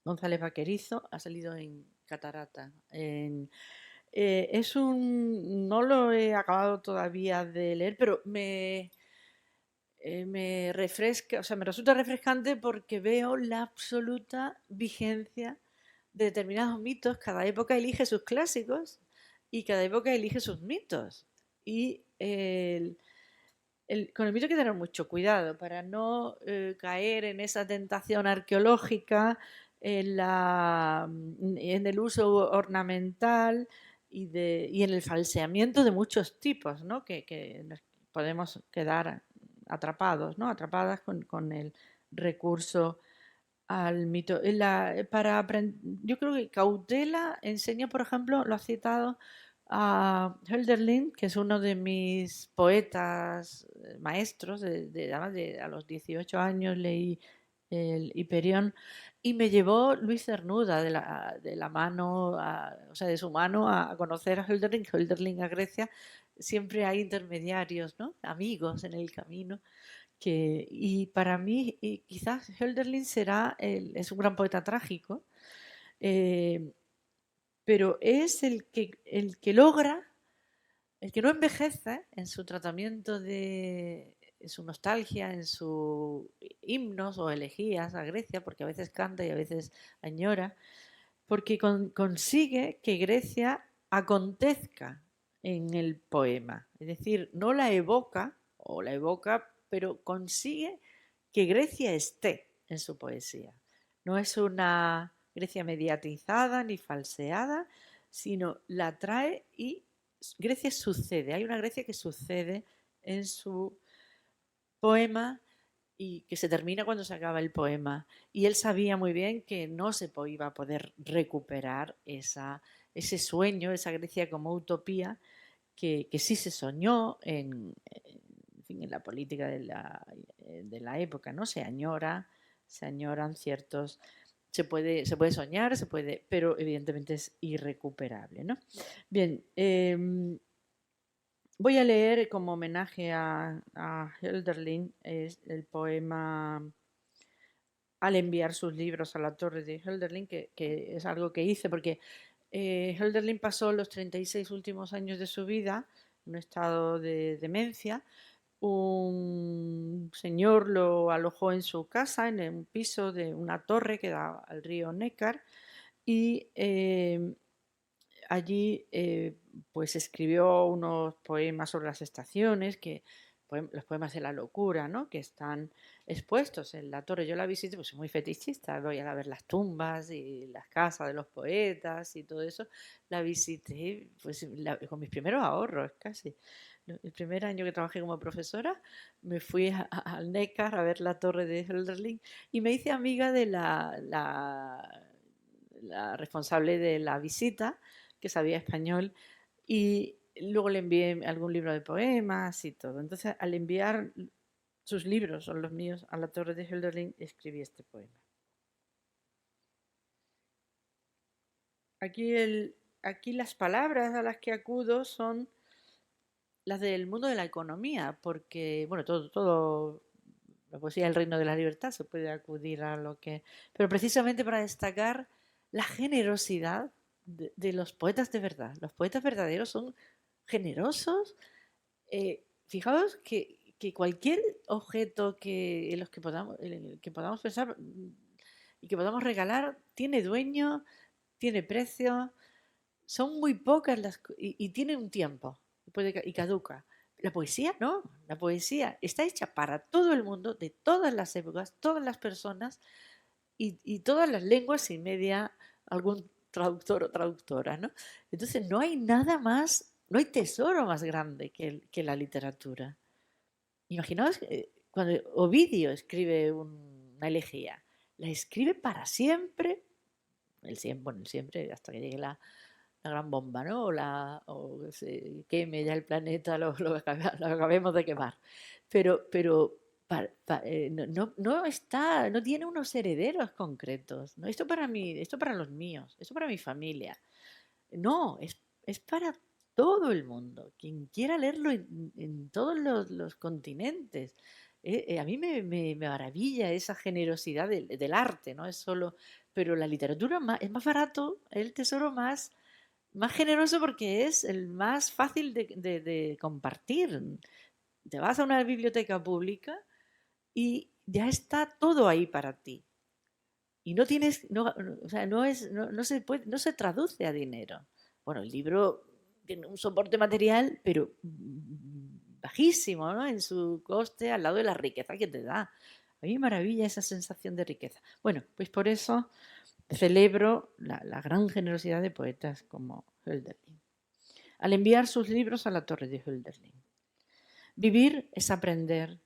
González Vaquerizo, ha salido en Catarata. No lo he acabado todavía de leer, pero me refresca, o sea, me resulta refrescante porque veo la absoluta vigencia de determinados mitos. Cada época elige sus clásicos y cada época elige sus mitos. Y con el mito hay que tener mucho cuidado para no caer en esa tentación arqueológica, en el uso ornamental y en el falseamiento de muchos tipos, ¿no? que nos podemos quedar atrapados, ¿no? Atrapadas con el recurso al mito. Yo creo que Cautela enseña, por ejemplo, lo ha citado a Hölderlin, que es uno de mis poetas maestros, a los 18 años leí el Hiperión y me llevó Luis Cernuda de la mano, o sea, de su mano a conocer a Hölderlin a Grecia. Siempre hay intermediarios, ¿no? Amigos en el camino. Y para mí, quizás Hölderlin es un gran poeta trágico, pero es el que logra, el que no envejece en su tratamiento en su nostalgia, en sus himnos o elegías a Grecia, porque a veces canta y a veces añora, porque consigue que Grecia acontezca en el poema. Es decir, no la evoca, o la evoca, pero consigue que Grecia esté en su poesía. No es una Grecia mediatizada ni falseada, sino la trae y Grecia sucede. Hay una Grecia que sucede en su poema y que se termina cuando se acaba el poema. Y él sabía muy bien que no se iba a poder recuperar ese sueño, esa Grecia como utopía, que sí se soñó en fin, en la política de la época, ¿no? Se añoran ciertos... Se puede soñar, pero evidentemente es irrecuperable, ¿no? Bien, voy a leer como homenaje a Hölderlin el poema Al enviar sus libros a la torre de Hölderlin, que es algo que hice porque Hölderlin pasó los 36 últimos años de su vida en un estado de demencia. Un señor lo alojó en su casa, en un piso de una torre que da al río Neckar, y allí pues escribió unos poemas sobre las estaciones, los poemas de la locura, ¿no? Que están expuestos en la torre. Yo la visité, pues soy muy fetichista, voy a ver las tumbas y las casas de los poetas y todo eso. La visité pues, con mis primeros ahorros casi. El primer año que trabajé como profesora me fui al Neckar a ver la torre de Hölderlin y me hice amiga de la responsable de la visita, que sabía español, y luego le envié algún libro de poemas y todo. Entonces, al enviar sus libros, son los míos, a la torre de Hölderlin, escribí este poema. Aquí las palabras a las que acudo son las del mundo de la economía, porque, bueno, todo la poesía del Reino de la Libertad se puede acudir a lo que... Pero precisamente para destacar la generosidad de los poetas de verdad. Los poetas verdaderos son generosos. Fijaos que cualquier objeto en el que podamos pensar y que podamos regalar tiene dueño, tiene precio. Son muy pocas y tiene un tiempo y caduca. La poesía no, la poesía está hecha para todo el mundo, de todas las épocas, todas las personas y todas las lenguas y media algún traductor o traductora, ¿no? Entonces no hay nada más, no hay tesoro más grande que la literatura. Imaginaos cuando Ovidio escribe una elegía, la escribe para siempre, el siempre hasta que llegue la gran bomba, ¿no? O se queme ya el planeta, lo acabemos de quemar. Pero no tiene unos herederos concretos. ¿No? Esto para mí, esto para los míos, esto para mi familia. No, es para todo el mundo. Quien quiera leerlo en todos los continentes. A mí me maravilla esa generosidad del arte, ¿no? Es solo, pero la literatura es más barato, el tesoro más generoso porque es el más fácil de compartir. Te vas a una biblioteca pública y ya está todo ahí para ti. Y no tienes, o sea, no se traduce a dinero. Bueno, el libro tiene un soporte material, pero bajísimo, ¿no? En su coste al lado de la riqueza que te da. A mí me maravilla esa sensación de riqueza. Bueno, pues por eso celebro la gran generosidad de poetas como Hölderlin, al enviar sus libros a la torre de Hölderlin. Vivir es aprender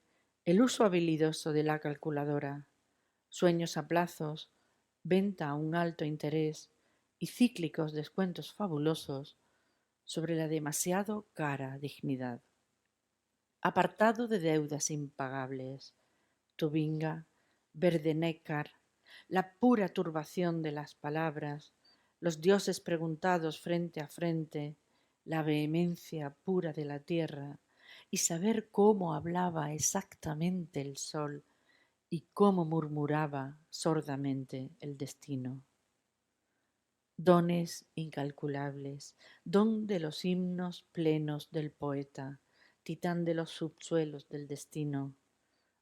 el uso habilidoso de la calculadora, sueños a plazos, venta a un alto interés y cíclicos descuentos fabulosos sobre la demasiado cara dignidad. Apartado de deudas impagables, Tubinga, verde Neckar, la pura turbación de las palabras, los dioses preguntados frente a frente, la vehemencia pura de la tierra, y saber cómo hablaba exactamente el sol y cómo murmuraba sordamente el destino. Dones incalculables, don de los himnos plenos del poeta, titán de los subsuelos del destino.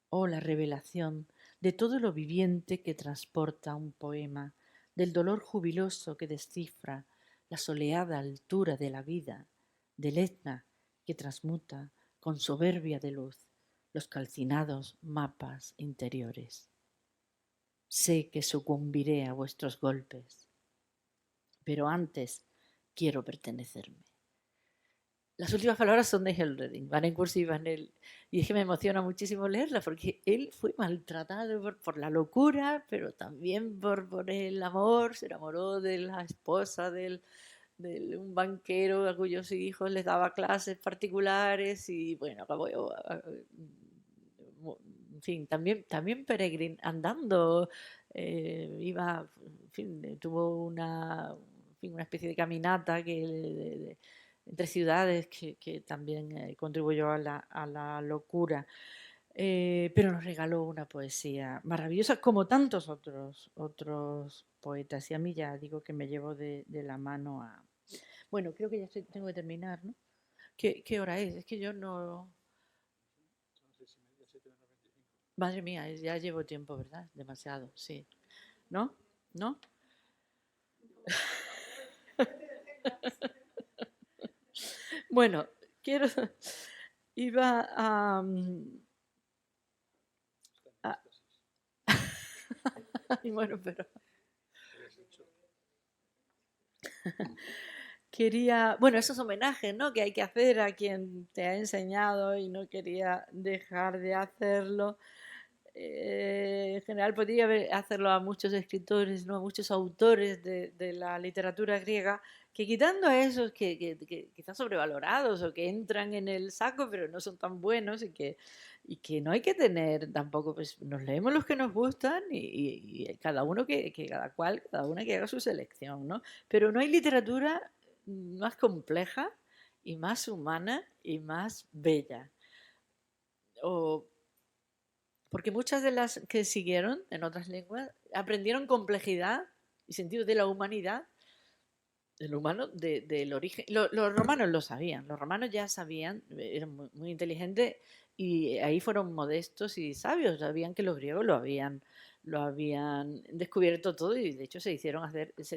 Oh, la revelación de todo lo viviente que transporta un poema, del dolor jubiloso que descifra la soleada altura de la vida, del Etna que transmuta con soberbia de luz los calcinados mapas interiores. Sé que sucumbiré a vuestros golpes, pero antes quiero pertenecerme. las últimas palabras son de Helldredin, van en cursiva en él. Y es que me emociona muchísimo leerla porque él fue maltratado por la locura, pero también por el amor. Se enamoró de la esposa de un banquero a cuyos hijos les daba clases particulares y bueno, acabó, en fin, también andando, iba, en fin, tuvo en fin, una especie de caminata entre ciudades que también contribuyó a la locura. Pero nos regaló una poesía maravillosa, como tantos otros poetas. Y a mí ya digo que me llevo de la mano a... Bueno, creo que ya tengo que terminar, ¿no? ¿Qué hora es? Es que yo no... Madre mía, ya llevo tiempo, ¿verdad? Demasiado, sí. ¿No? ¿No? Bueno, quiero... Iba a... Bueno, pero... Quería, bueno, esos homenajes, ¿no? Que hay que hacer a quien te ha enseñado y no quería dejar de hacerlo. En general podría hacerlo a muchos escritores, ¿no? A muchos autores de la literatura griega, que quitando a esos que están sobrevalorados o que entran en el saco pero no son tan buenos y que no hay que tener tampoco, pues nos leemos los que nos gustan y cada uno cada una que haga su selección, ¿no? Pero no hay literatura más compleja y más humana y más bella. Porque muchas de las que siguieron en otras lenguas aprendieron complejidad y sentido de la humanidad, del humano, del origen. Los romanos lo sabían, los romanos ya sabían, eran muy inteligentes y ahí fueron modestos y sabios, sabían que los griegos lo habían descubierto todo y de hecho se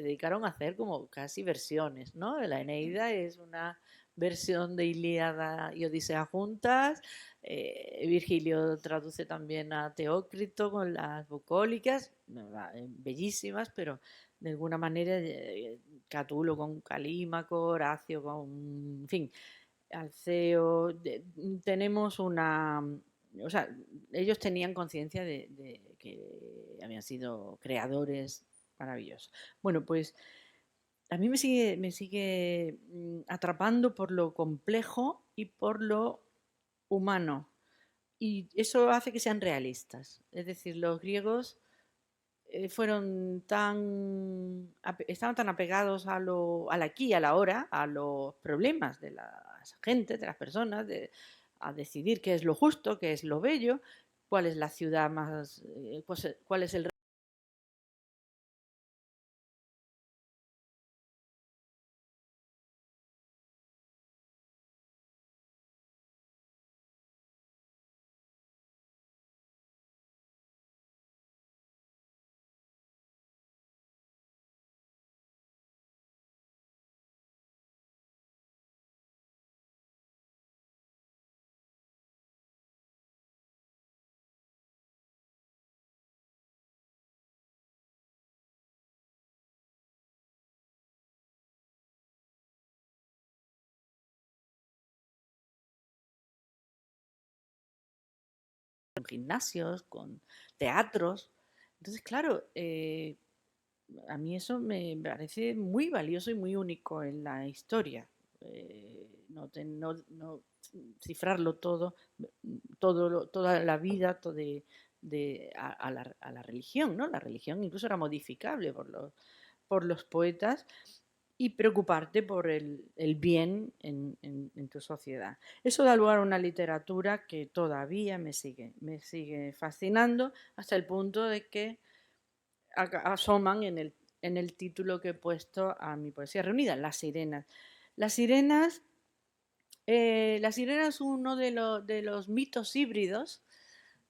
dedicaron a hacer como casi versiones, ¿no? La Eneida es una versión de Ilíada y Odisea juntas. Virgilio traduce también a Teócrito con las bucólicas, bellísimas, pero de alguna manera Catulo con Calímaco, Horacio con, en fin, Alceo. Tenemos una... O sea, ellos tenían conciencia de que habían sido creadores maravillosos. Bueno, pues a mí me sigue atrapando por lo complejo y por lo humano. Y eso hace que sean realistas. Es decir, los griegos estaban tan apegados al aquí, a la hora, a los problemas de la gente, de las personas, a decidir qué es lo justo, qué es lo bello, cuál es la ciudad más, cuál es el con gimnasios, con teatros. Entonces, claro, a mí eso me parece muy valioso y muy único en la historia. No cifrarlo toda la vida a la religión, ¿no? La religión incluso era modificable por los poetas y preocuparte por el bien en tu sociedad. Eso da lugar a una literatura que todavía me sigue fascinando hasta el punto de que asoman en el título que he puesto a mi poesía reunida, Las sirenas. Las sirenas, es uno de los mitos híbridos,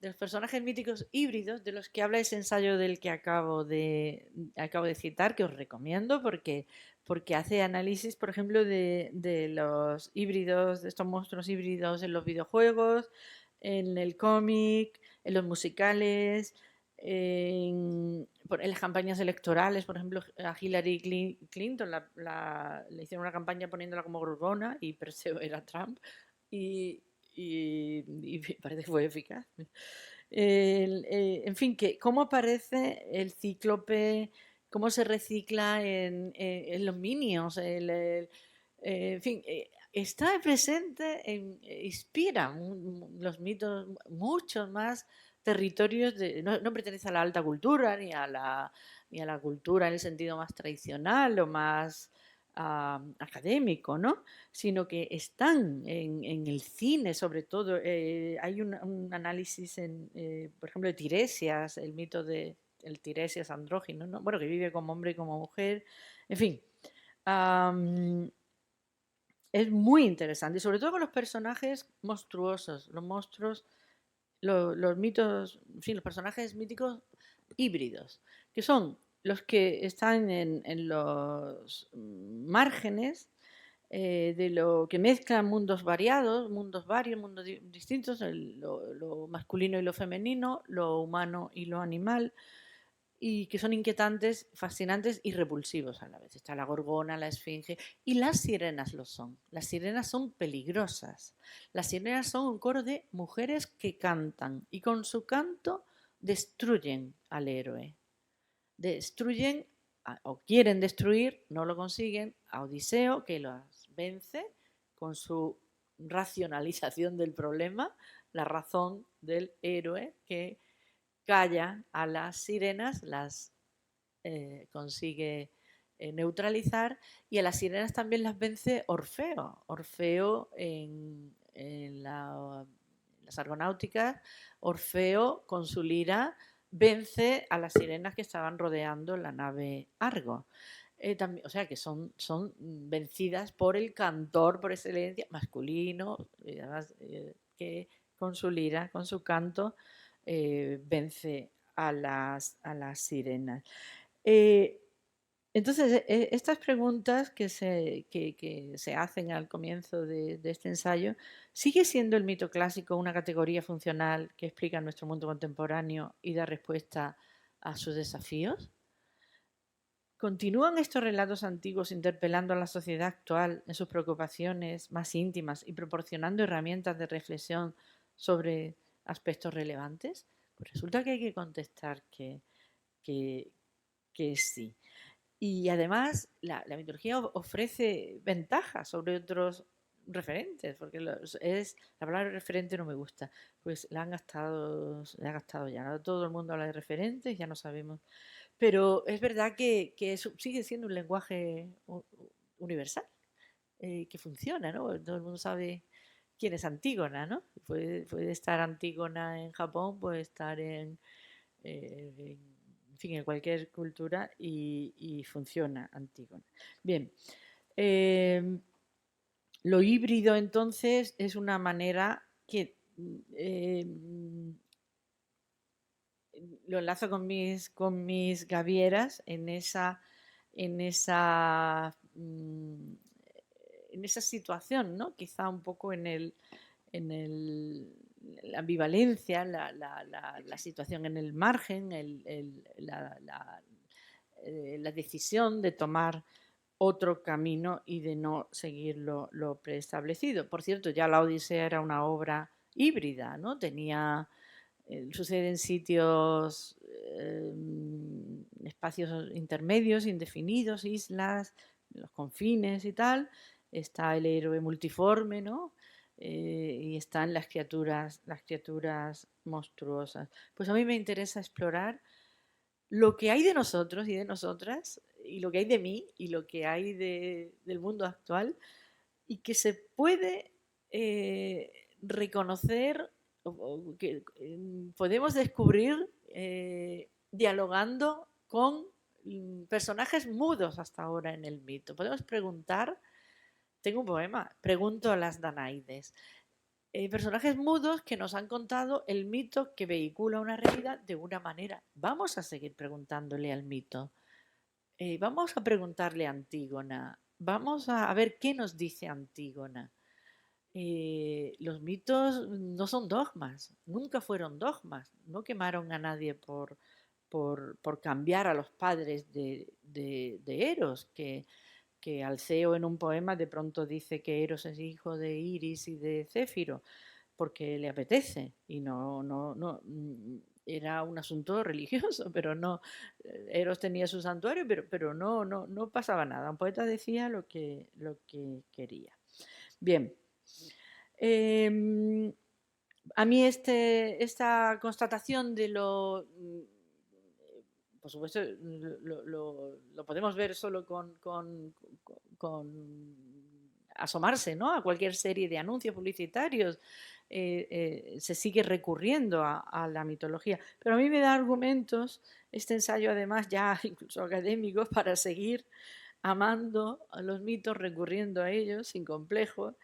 de los personajes míticos híbridos de los que habla ese ensayo del que acabo de citar, que os recomiendo porque hace análisis, por ejemplo, de los híbridos, de estos monstruos híbridos en los videojuegos, en el cómic, en los musicales, en las campañas electorales, por ejemplo, a Hillary Clinton le hicieron una campaña poniéndola como Gorgona y Perseo era Trump y parece que fue eficaz. En fin, que cómo aparece el cíclope, cómo se recicla en los Minions, en fin, está presente, inspira los mitos, muchos más territorios, no pertenece a la alta cultura ni a la cultura en el sentido más tradicional o más académico, ¿no? Sino que están en el cine, sobre todo. Hay un análisis, por ejemplo, de Tiresias, el mito de el Tiresias andrógino, ¿no? Bueno, que vive como hombre y como mujer, en fin. Es muy interesante, y sobre todo con los personajes monstruosos, los monstruos, los mitos, en fin, los personajes míticos híbridos, que son los que están en los márgenes de lo que mezclan mundos variados, mundos varios, mundos distintos, lo masculino y lo femenino, lo humano y lo animal, y que son inquietantes, fascinantes y repulsivos a la vez. Está la gorgona, la esfinge, y las sirenas lo son. Las sirenas son peligrosas. Las sirenas son un coro de mujeres que cantan y con su canto destruyen al héroe. Destruyen o quieren destruir, no lo consiguen, a Odiseo, que las vence con su racionalización del problema, la razón del héroe que calla a las sirenas, las consigue neutralizar, y a las sirenas también las vence Orfeo. Orfeo en las Argonáuticas, Orfeo con su lira vence a las sirenas que estaban rodeando la nave Argo. También, o sea que son vencidas por el cantor por excelencia masculino, además, que con su lira, con su canto, vence a las sirenas. Entonces, estas preguntas que se hacen al comienzo de este ensayo, ¿sigue siendo el mito clásico una categoría funcional que explica nuestro mundo contemporáneo y da respuesta a sus desafíos? ¿Continúan estos relatos antiguos interpelando a la sociedad actual en sus preocupaciones más íntimas y proporcionando herramientas de reflexión sobre aspectos relevantes? Pues resulta que hay que contestar que sí. Y además la mitología ofrece ventajas sobre otros referentes, porque la palabra referente no me gusta, pues la ha gastado ya, ¿no? Todo el mundo habla de referentes, ya no sabemos. Pero es verdad que sigue siendo un lenguaje universal, que funciona, ¿no? Todo el mundo sabe quién es Antígona, ¿no? Puede estar Antígona en Japón, puede estar en fin, en cualquier cultura y funciona Antígona. Bien, lo híbrido entonces es una manera que lo enlazo con mis gavieras en esa situación, ¿no? Quizá un poco en la ambivalencia, la situación en el margen, la decisión de tomar otro camino y de no seguir lo preestablecido. Por cierto, ya la Odisea era una obra híbrida, ¿no? Sucede en sitios, espacios intermedios, indefinidos, islas, los confines y tal. Está el héroe multiforme, ¿no? Y están las criaturas monstruosas. Pues a mí me interesa explorar lo que hay de nosotros y de nosotras, y lo que hay de mí y lo que hay del mundo actual, y que se puede reconocer, o que podemos descubrir dialogando con personajes mudos hasta ahora en el mito. Podemos preguntar, tengo un poema, pregunto a las Danaides. Personajes mudos que nos han contado el mito que vehicula una realidad de una manera. Vamos a seguir preguntándole al mito. Vamos a preguntarle a Antígona. Vamos a ver qué nos dice Antígona. Los mitos no son dogmas, nunca fueron dogmas, no quemaron a nadie por por cambiar a los padres de Eros, que Alceo en un poema de pronto dice que Eros es hijo de Iris y de Céfiro, porque le apetece y no era un asunto religioso, pero no, Eros tenía su santuario, pero no pasaba nada. Un poeta decía lo que quería. Bien. A mí esta constatación de por supuesto, lo podemos ver solo con asomarse, ¿no?, a cualquier serie de anuncios publicitarios. Se sigue recurriendo a la mitología. Pero a mí me da argumentos este ensayo, además, ya incluso académicos, para seguir amando a los mitos, recurriendo a ellos sin complejo,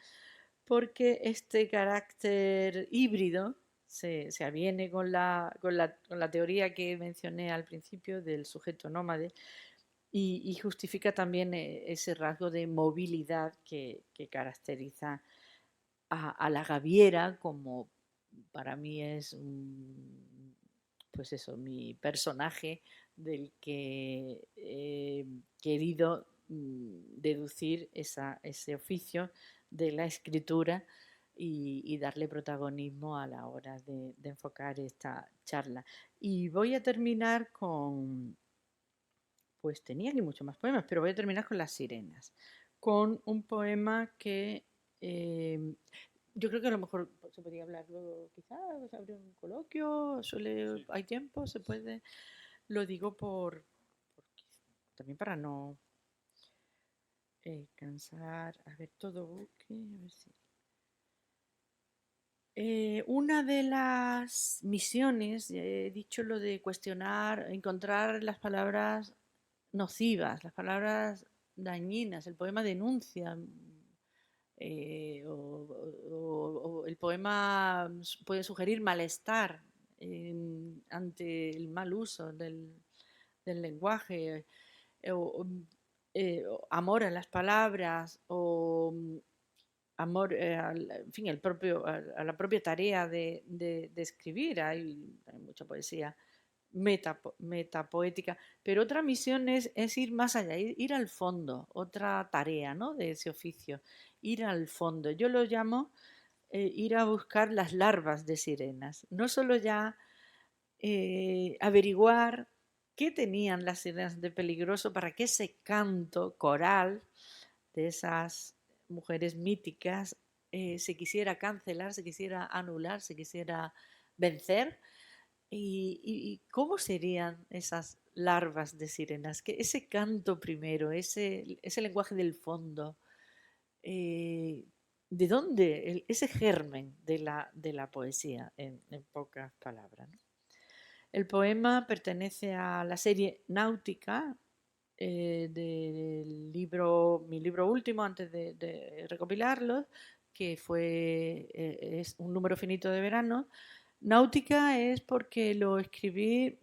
porque este carácter híbrido se aviene con la teoría que mencioné al principio del sujeto nómade y justifica también ese rasgo de movilidad que caracteriza a la gaviera, como para mí es pues eso, mi personaje del que he querido deducir ese oficio de la escritura y darle protagonismo a la hora de enfocar esta charla. Y voy a terminar pues tenía aquí muchos más poemas, pero voy a terminar con Las sirenas, con un poema que yo creo que a lo mejor se podría hablar luego, quizás abrir un coloquio, hay tiempo, se puede. Lo digo también para no cansar. A ver, todo buque, a ver si. Una de las misiones, he dicho lo de cuestionar, encontrar las palabras nocivas, las palabras dañinas. El poema denuncia, o el poema puede sugerir malestar ante el mal uso del lenguaje, o amor a las palabras, o amor, en fin, a la propia tarea de escribir. Hay mucha poesía metapoética, pero otra misión es ir más allá, ir al fondo, otra tarea, ¿no?, de ese oficio, ir al fondo. Yo lo llamo ir a buscar las larvas de sirenas, no solo ya averiguar qué tenían las sirenas de peligroso para que ese canto coral de esas mujeres míticas se quisiera cancelar, se quisiera anular, se quisiera vencer. ¿Y cómo serían esas larvas de sirenas? Que ese canto primero, ese lenguaje del fondo, ¿de dónde? Ese germen de la poesía, en pocas palabras, ¿no? El poema pertenece a la serie Náutica, del mi libro último antes de recopilarlos, que es un número finito de verano. Náutica es porque lo escribí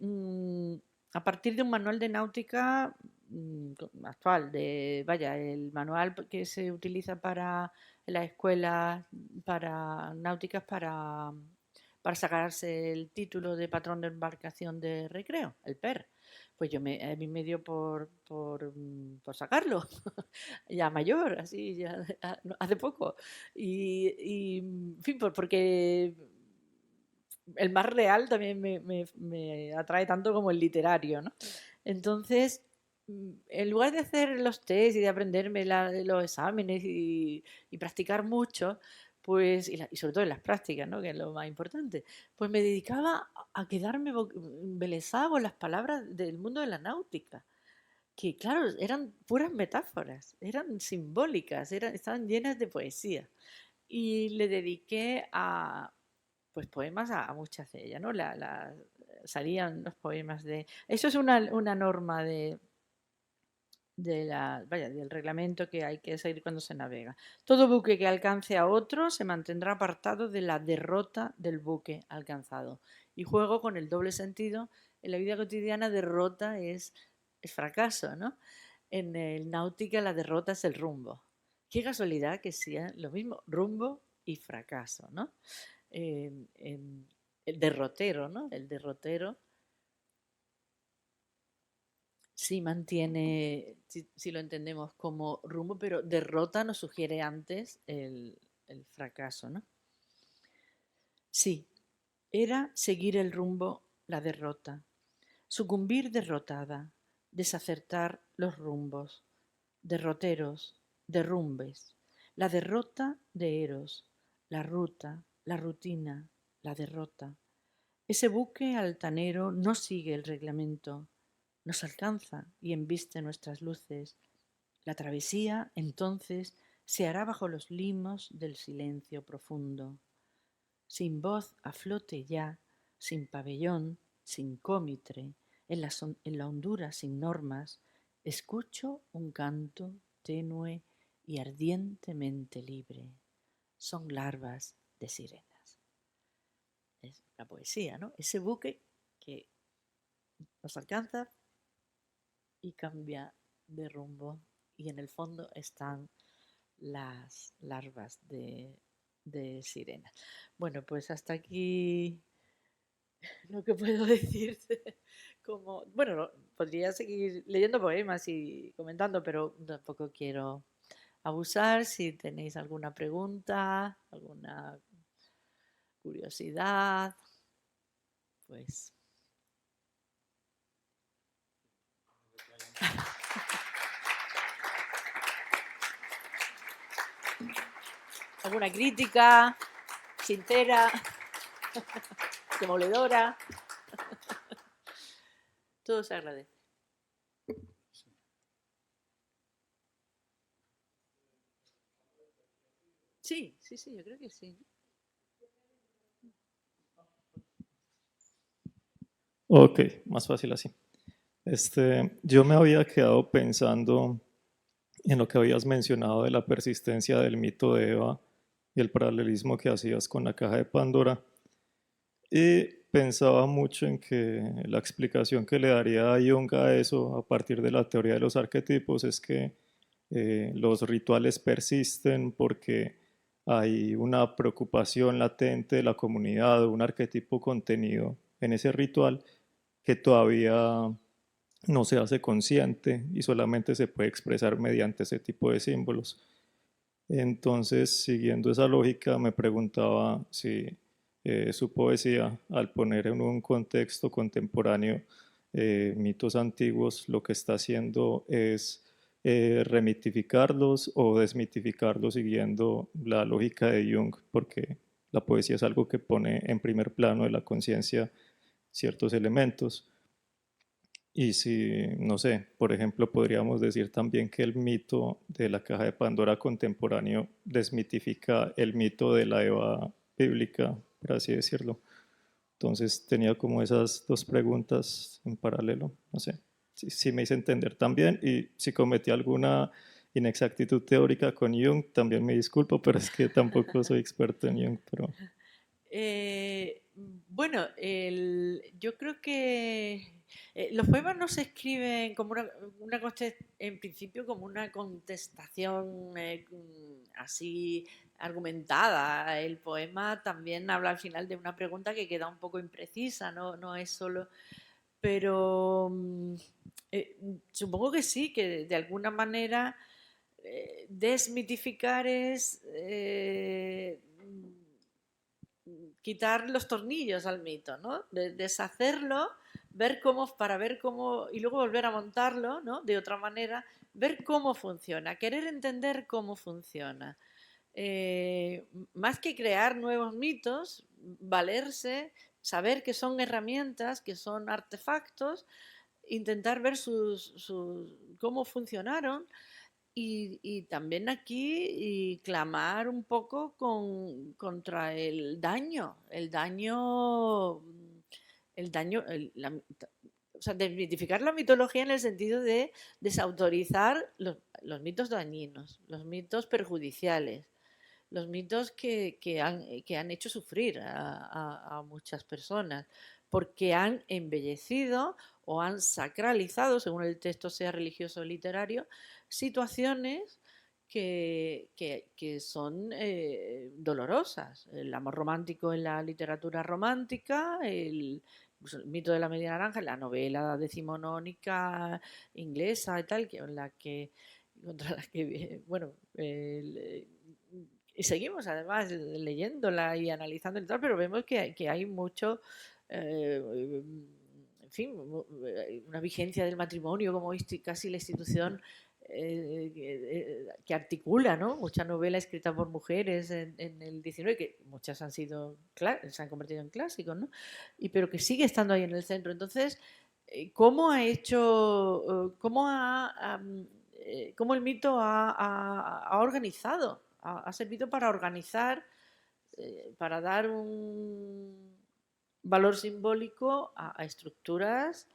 a partir de un manual de náutica actual, el manual que se utiliza para las escuelas para náuticas para sacarse el título de patrón de embarcación de recreo, el PER. Pues a mí me dio por sacarlo, ya mayor, así, ya hace poco. En fin, porque el más real también me atrae tanto como el literario, ¿no? Entonces, en lugar de hacer los test y de aprenderme los exámenes y practicar mucho, pues, y sobre todo en las prácticas, ¿no?, que es lo más importante, pues me dedicaba a quedarme embelesada con las palabras del mundo de la náutica, que claro, eran puras metáforas, eran simbólicas, estaban llenas de poesía. Y le dediqué pues poemas a muchas de ellas, ¿no? Salían los poemas de... Eso es una norma del reglamento que hay que seguir cuando se navega. Todo buque que alcance a otro se mantendrá apartado de la derrota del buque alcanzado. Y juego con el doble sentido. En la vida cotidiana, derrota es fracaso, ¿no? En el náutica, la derrota es el rumbo. Qué casualidad que sea lo mismo, rumbo y fracaso, ¿no? El derrotero, ¿no? El derrotero sí mantiene, si lo entendemos como rumbo, pero derrota nos sugiere antes el fracaso, ¿no? Sí, era seguir el rumbo, la derrota, sucumbir derrotada, desacertar los rumbos, derroteros, derrumbes, la derrota de Eros, la ruta, la rutina, la derrota. Ese buque altanero no sigue el reglamento, nos alcanza y embiste nuestras luces. La travesía, entonces, se hará bajo los limos del silencio profundo. Sin voz a flote ya, sin pabellón, sin cómitre, en la hondura sin normas, escucho un canto tenue y ardientemente libre. Son larvas de sirenas. Es la poesía, ¿no? Ese buque que nos alcanza y cambia de rumbo. Y en el fondo están las larvas de sirena. Bueno, pues hasta aquí lo que puedo decirte. Como, bueno, podría seguir leyendo poemas y comentando, pero tampoco quiero abusar. Si tenéis alguna pregunta, alguna curiosidad, pues... alguna crítica sincera, demoledora. Todo se agradece. Sí, sí, sí, yo creo que sí. Ok, más fácil así. Yo me había quedado pensando en lo que habías mencionado de la persistencia del mito de Eva y el paralelismo que hacías con la caja de Pandora. Y pensaba mucho en que la explicación que le daría a Jung a eso a partir de la teoría de los arquetipos es que los rituales persisten porque hay una preocupación latente de la comunidad, un arquetipo contenido en ese ritual que todavía no se hace consciente y solamente se puede expresar mediante ese tipo de símbolos. Entonces, siguiendo esa lógica, me preguntaba si su poesía, al poner en un contexto contemporáneo mitos antiguos, lo que está haciendo es remitificarlos o desmitificarlos siguiendo la lógica de Jung, porque la poesía es algo que pone en primer plano de la conciencia ciertos elementos. Y si, no sé, por ejemplo, podríamos decir también que el mito de la caja de Pandora contemporáneo desmitifica el mito de la Eva bíblica, por así decirlo. Entonces tenía como esas dos preguntas en paralelo. No sé si me hice entender también y si cometí alguna inexactitud teórica con Jung, también me disculpo, pero es que tampoco soy experto en Jung. Pero... Bueno, yo creo que los poemas no se escriben como en principio como una contestación así argumentada. El poema también habla al final de una pregunta que queda un poco imprecisa, no es solo... Pero supongo que sí, que de alguna manera desmitificar es quitar los tornillos al mito, ¿no? Deshacerlo, para ver cómo, y luego volver a montarlo, ¿no? De otra manera, ver cómo funciona, querer entender cómo funciona. Más que crear nuevos mitos, valerse, saber que son herramientas, que son artefactos, intentar ver cómo funcionaron y también aquí y clamar un poco contra o sea, desmitificar la mitología en el sentido de desautorizar los mitos dañinos, los mitos perjudiciales, los mitos que han hecho sufrir a muchas personas, porque han embellecido o han sacralizado, según el texto sea religioso o literario, situaciones que son dolorosas. El amor romántico en la literatura romántica, pues, el mito de la media naranja, la novela decimonónica inglesa y tal, contra la que, bueno, y seguimos además leyéndola y analizándola y tal, pero vemos que hay mucho, en fin, una vigencia del matrimonio como casi la institución que articula, ¿no? Mucha novela escrita por mujeres en el 19, que muchas se han convertido en clásicos, ¿no? Pero que sigue estando ahí en el centro. Entonces, ¿cómo el mito ha organizado? Ha servido para organizar, para dar un valor simbólico a estructuras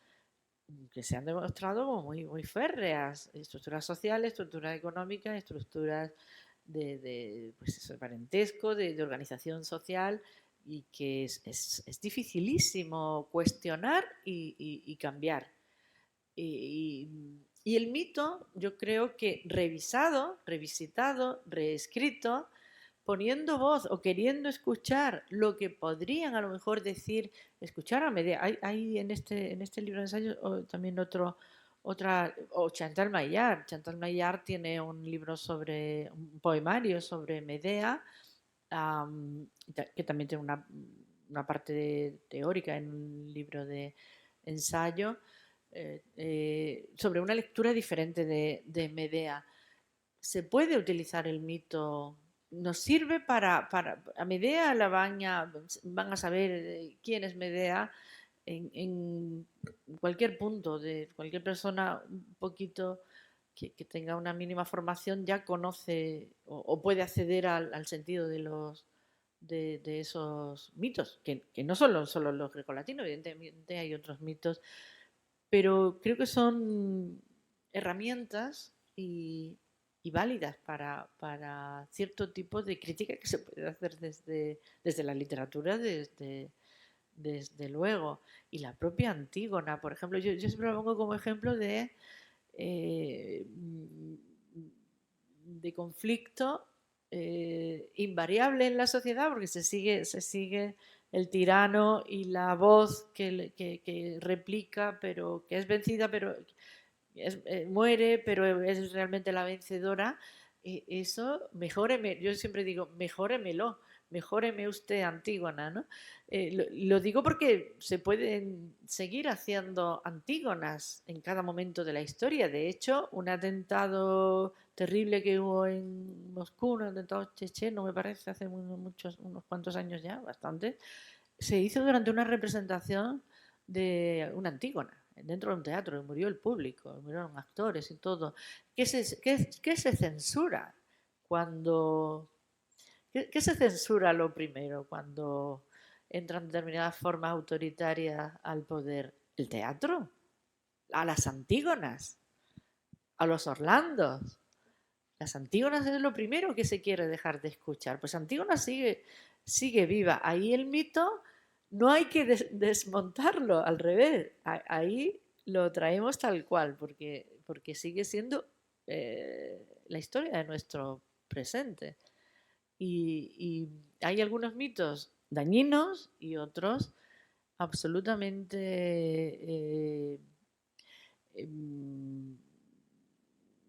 que se han demostrado como muy férreas, estructuras sociales, estructuras económicas, estructuras de parentesco, de organización social, y que es dificilísimo cuestionar y cambiar. Y el mito, yo creo que revisado, revisitado, reescrito, poniendo voz o queriendo escuchar lo que podrían a lo mejor decir, escuchar a Medea. Hay en este libro de ensayos también Chantal Maillard. Chantal Maillard tiene un libro un poemario sobre Medea, que también tiene una parte teórica en un libro de ensayo, sobre una lectura diferente de Medea. Se puede utilizar el mito, nos sirve a Medea van a saber quién es Medea en cualquier punto, de cualquier persona un poquito que tenga una mínima formación ya conoce o puede acceder al sentido de esos mitos, que no son solo los grecolatinos, evidentemente hay otros mitos, pero creo que son herramientas y válidas para cierto tipo de crítica que se puede hacer desde la literatura, desde luego. Y la propia Antígona, por ejemplo, yo siempre lo pongo como ejemplo de conflicto invariable en la sociedad, porque se sigue el tirano y la voz que replica, pero que es vencida, pero muere, pero es realmente la vencedora. Eso, yo siempre digo, mejóreme usted, Antígona, ¿no? Lo digo porque se pueden seguir haciendo Antígonas en cada momento de la historia. De hecho, un atentado terrible que hubo en Moscú, un atentado checheno, me parece, hace unos cuantos años ya, bastante, se hizo durante una representación de una Antígona dentro de un teatro, y murió el público, murieron actores y todo. ¿Qué se censura cuando... ¿Qué se censura lo primero cuando entran determinadas formas autoritarias al poder? El teatro, a las Antígonas, a los Orlandos. Las Antígonas es lo primero que se quiere dejar de escuchar. Pues Antígona sigue viva. Ahí el mito no hay que desmontarlo, al revés. Ahí lo traemos tal cual, porque sigue siendo la historia de nuestro presente. Y hay algunos mitos dañinos y otros absolutamente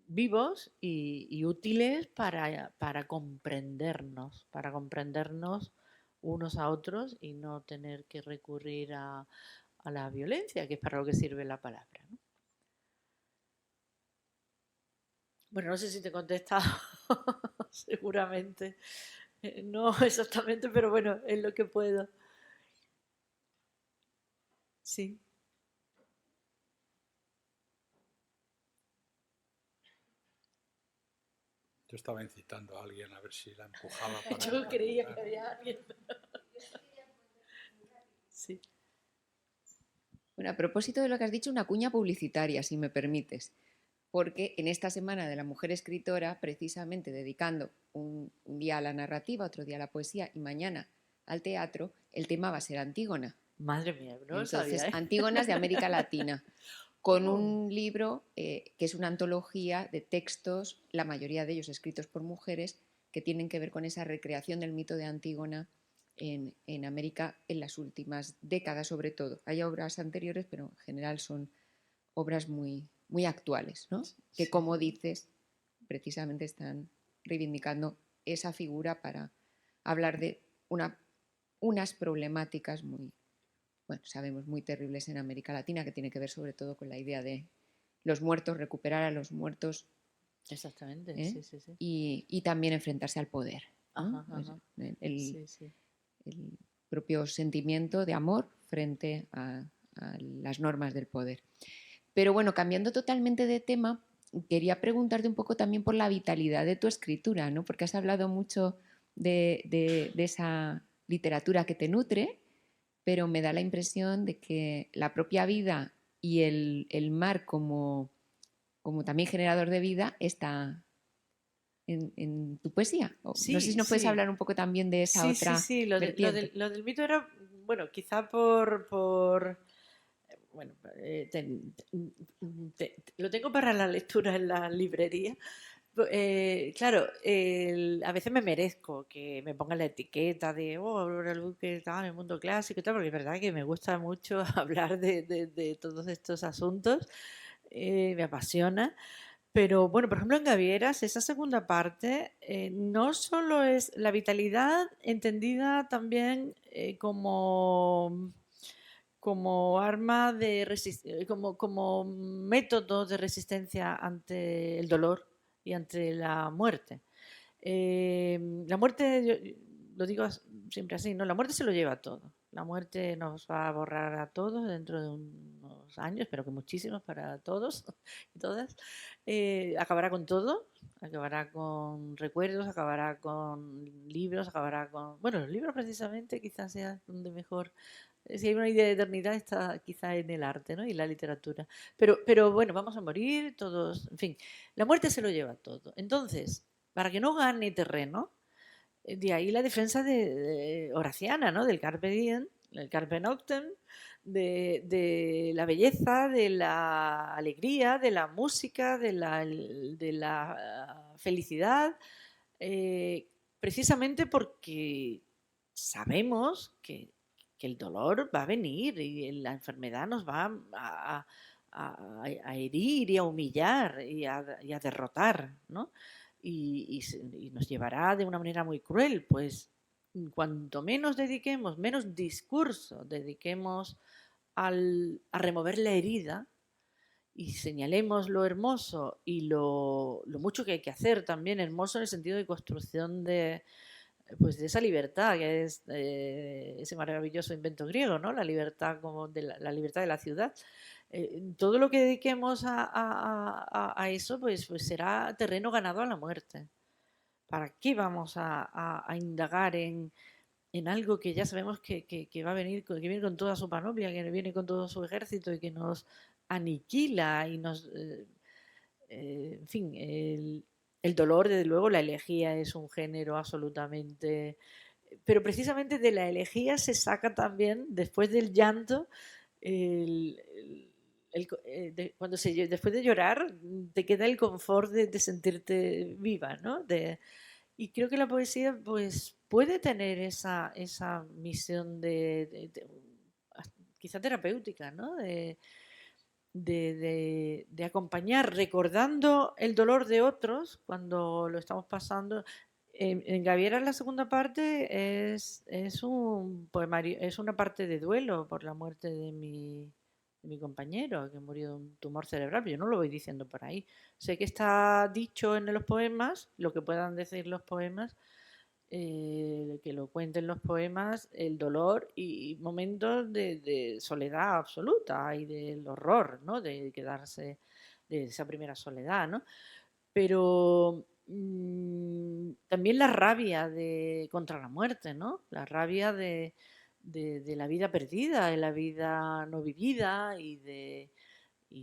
vivos y útiles para comprendernos unos a otros y no tener que recurrir a la violencia, que es para lo que sirve la palabra, ¿no? Bueno, no sé si te he contestado seguramente. No exactamente, pero bueno, es lo que puedo. Sí. Yo estaba incitando a alguien a ver si la empujaba para... Yo creía que había alguien. Sí. Bueno, a propósito de lo que has dicho, una cuña publicitaria, si me permites, porque en esta Semana de la Mujer Escritora, precisamente dedicando un día a la narrativa, otro día a la poesía y mañana al teatro, el tema va a ser Antígona. Madre mía, no lo Entonces, sabía, ¿eh? Antígonas de América Latina, con un libro que es una antología de textos, la mayoría de ellos escritos por mujeres, que tienen que ver con esa recreación del mito de Antígona en América en las últimas décadas sobre todo. Hay obras anteriores, pero en general son obras muy, muy actuales, ¿no? Que, como dices, precisamente están reivindicando esa figura para hablar de unas problemáticas muy, bueno, sabemos, muy terribles en América Latina, que tiene que ver sobre todo con la idea de los muertos, recuperar a los muertos. Exactamente, ¿Eh? sí. Y también enfrentarse al poder, ¿no? Ajá. El Sí. propio sentimiento de amor frente a las normas del poder. Pero bueno, cambiando totalmente de tema, quería preguntarte un poco también por la vitalidad de tu escritura, ¿no? Porque has hablado mucho de esa literatura que te nutre, pero me da la impresión de que la propia vida y el mar como también generador de vida está en tu poesía. No sé si nos puedes hablar un poco también de esa otra Sí. Lo vertiente. del mito era, bueno, quizá bueno, lo tengo para la lectura en la librería. Claro, a veces me merezco que me pongan la etiqueta de Aurora Luque está en el mundo clásico y tal, porque es verdad que me gusta mucho hablar de todos estos asuntos, me apasiona. Pero bueno, por ejemplo, en Gavieras, esa segunda parte no solo es la vitalidad entendida también como arma como método de resistencia ante el dolor y ante la muerte. La muerte, lo digo siempre así, ¿no? La muerte se lo lleva todo. La muerte nos va a borrar a todos dentro de unos años, pero que muchísimos para todos y todas. Acabará con todo, acabará con recuerdos, acabará con libros, acabará con... Bueno, los libros precisamente quizás sea donde mejor... Si hay una idea de eternidad está quizá en el arte, ¿no? Y la literatura. Pero bueno, vamos a morir todos, en fin, la muerte se lo lleva todo. Entonces, para que no gane terreno, de ahí la defensa de horaciana, ¿no? Del carpe diem, el carpe noctem, de la belleza, de la alegría, de la música, de la felicidad, precisamente porque sabemos que el dolor va a venir y la enfermedad nos va a herir y a humillar y a derrotar, ¿no? Y nos llevará de una manera muy cruel, pues cuanto menos dediquemos, menos discurso dediquemos a remover la herida y señalemos lo hermoso y lo mucho que hay que hacer también, hermoso en el sentido de construcción pues de esa libertad, que es ese maravilloso invento griego, ¿no? La libertad como la libertad de la ciudad. Todo lo que dediquemos a eso, pues será terreno ganado a la muerte. ¿Para qué vamos a indagar en algo que ya sabemos que va a venir, que viene con toda su panoplia, que viene con todo su ejército y que nos aniquila y nos... en fin, el dolor, desde luego, la elegía es un género absolutamente... Pero precisamente de la elegía se saca también, después del llanto, después de llorar, te queda el confort de sentirte viva, ¿no? Y creo que la poesía pues, puede tener esa misión quizá terapéutica, ¿no? De acompañar, recordando el dolor de otros cuando lo estamos pasando. En Gaviera, la segunda parte es un poemario, es una parte de duelo por la muerte de mi compañero que murió de un tumor cerebral, pero yo no lo voy diciendo por ahí. Sé que está dicho en los poemas, lo que puedan decir los poemas, que lo cuenten los poemas, el dolor y momentos de soledad absoluta y del horror, ¿no? De quedarse, de esa primera soledad, ¿no? Pero también la rabia contra la muerte, ¿no? La rabia de la vida perdida, de la vida no vivida y